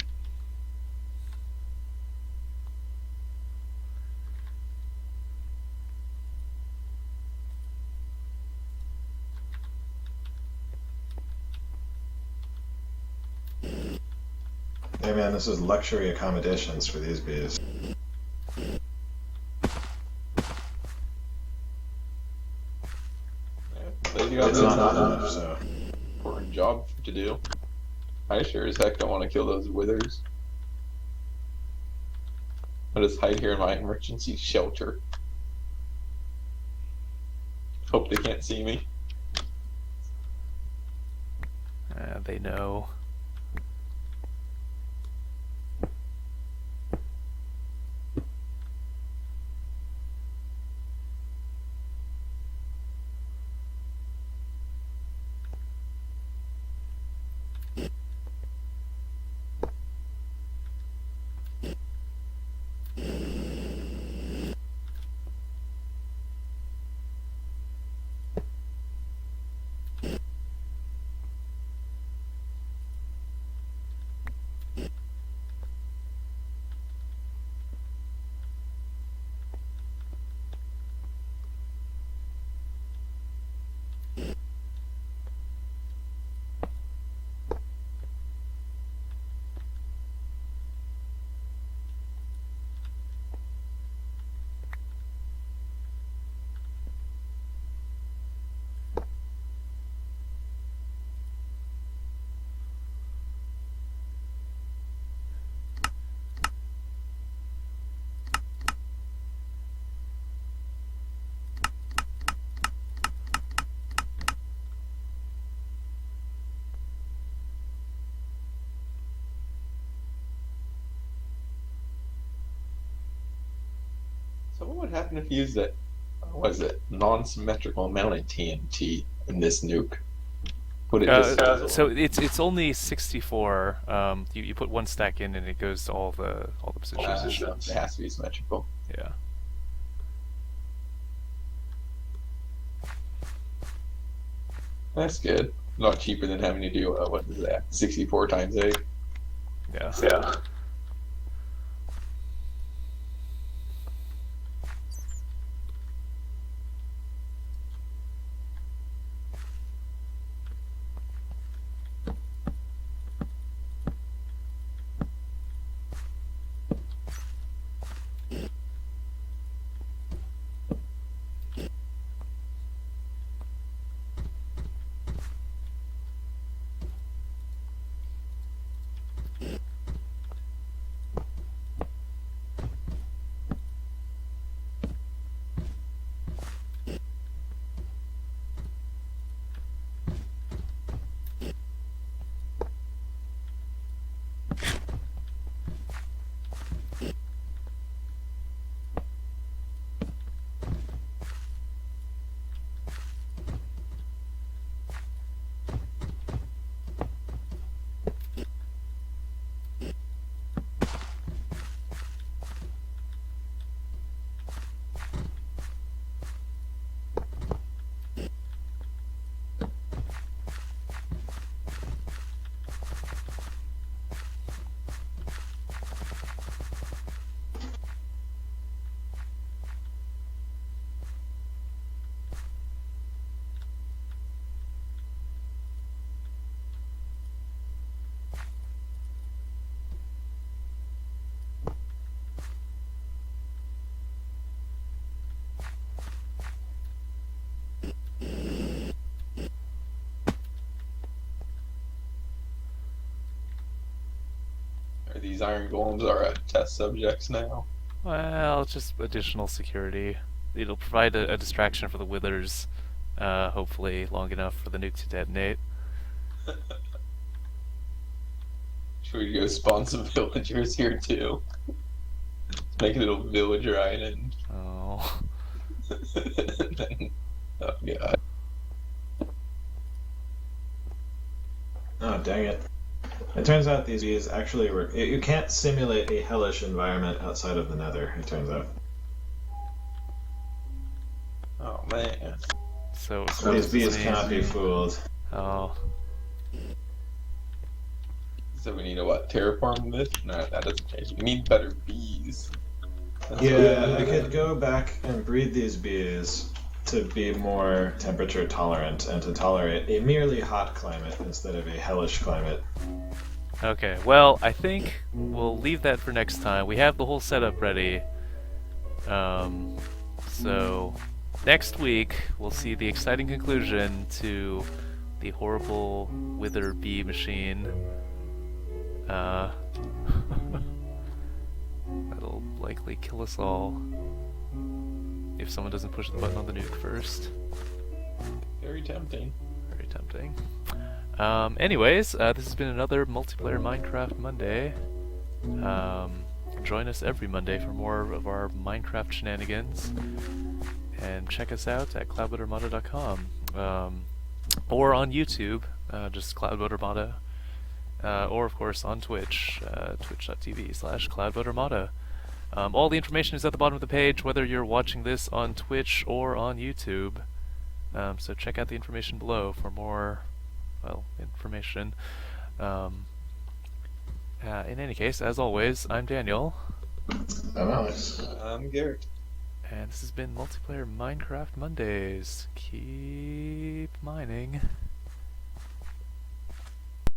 Hey man, this is luxury accommodations for these bees. They got It's this not hot enough, so... important job to do. I sure as heck don't want to kill those withers. I'll just hide here in my emergency shelter. Hope they can't see me. They know. happen if you use that? What is it? Non-symmetrical mounted TNT in this nuke? Would it just So it's only 64. You put one stack in and it goes to all the positions. it has to be symmetrical. Yeah. That's good. A lot cheaper than having to do what is that? 64 times 8. Yeah. Yeah. These iron golems are test subjects now. Well, it's just additional security. It'll provide a distraction for the withers, hopefully long enough for the nuke to detonate. Should we go spawn some villagers here too? Make a little villager island. Oh. Oh god. Oh, dang it. It turns out these bees actually work. You can't simulate a hellish environment outside of the nether, it turns out. Oh man. So These bees cannot be fooled. Oh. So we need to what? Terraform this? No, that doesn't change. We need better bees. That's Yeah, what- I could go back and breed these bees to be more temperature tolerant and to tolerate a merely hot climate instead of a hellish climate. Okay, well, I think we'll leave that for next time. We have the whole setup ready. So next week we'll see the exciting conclusion to the horrible wither bee machine. That'll likely kill us all if someone doesn't push the button on the nuke first. Very tempting. Very tempting. Anyways, this has been another multiplayer Minecraft Monday. Join us every Monday for more of our Minecraft shenanigans. And check us out at cloudboatarmada.com. Or on YouTube, just Cloudboat Armada. Or of course on Twitch, twitch.tv/cloudboatarmada. All the information is at the bottom of the page, whether you're watching this on Twitch or on YouTube. So check out the information below for more, well, information. In any case, as always, I'm Daniel. I'm Alex. I'm Garrett. And this has been Multiplayer Minecraft Mondays. Keep mining.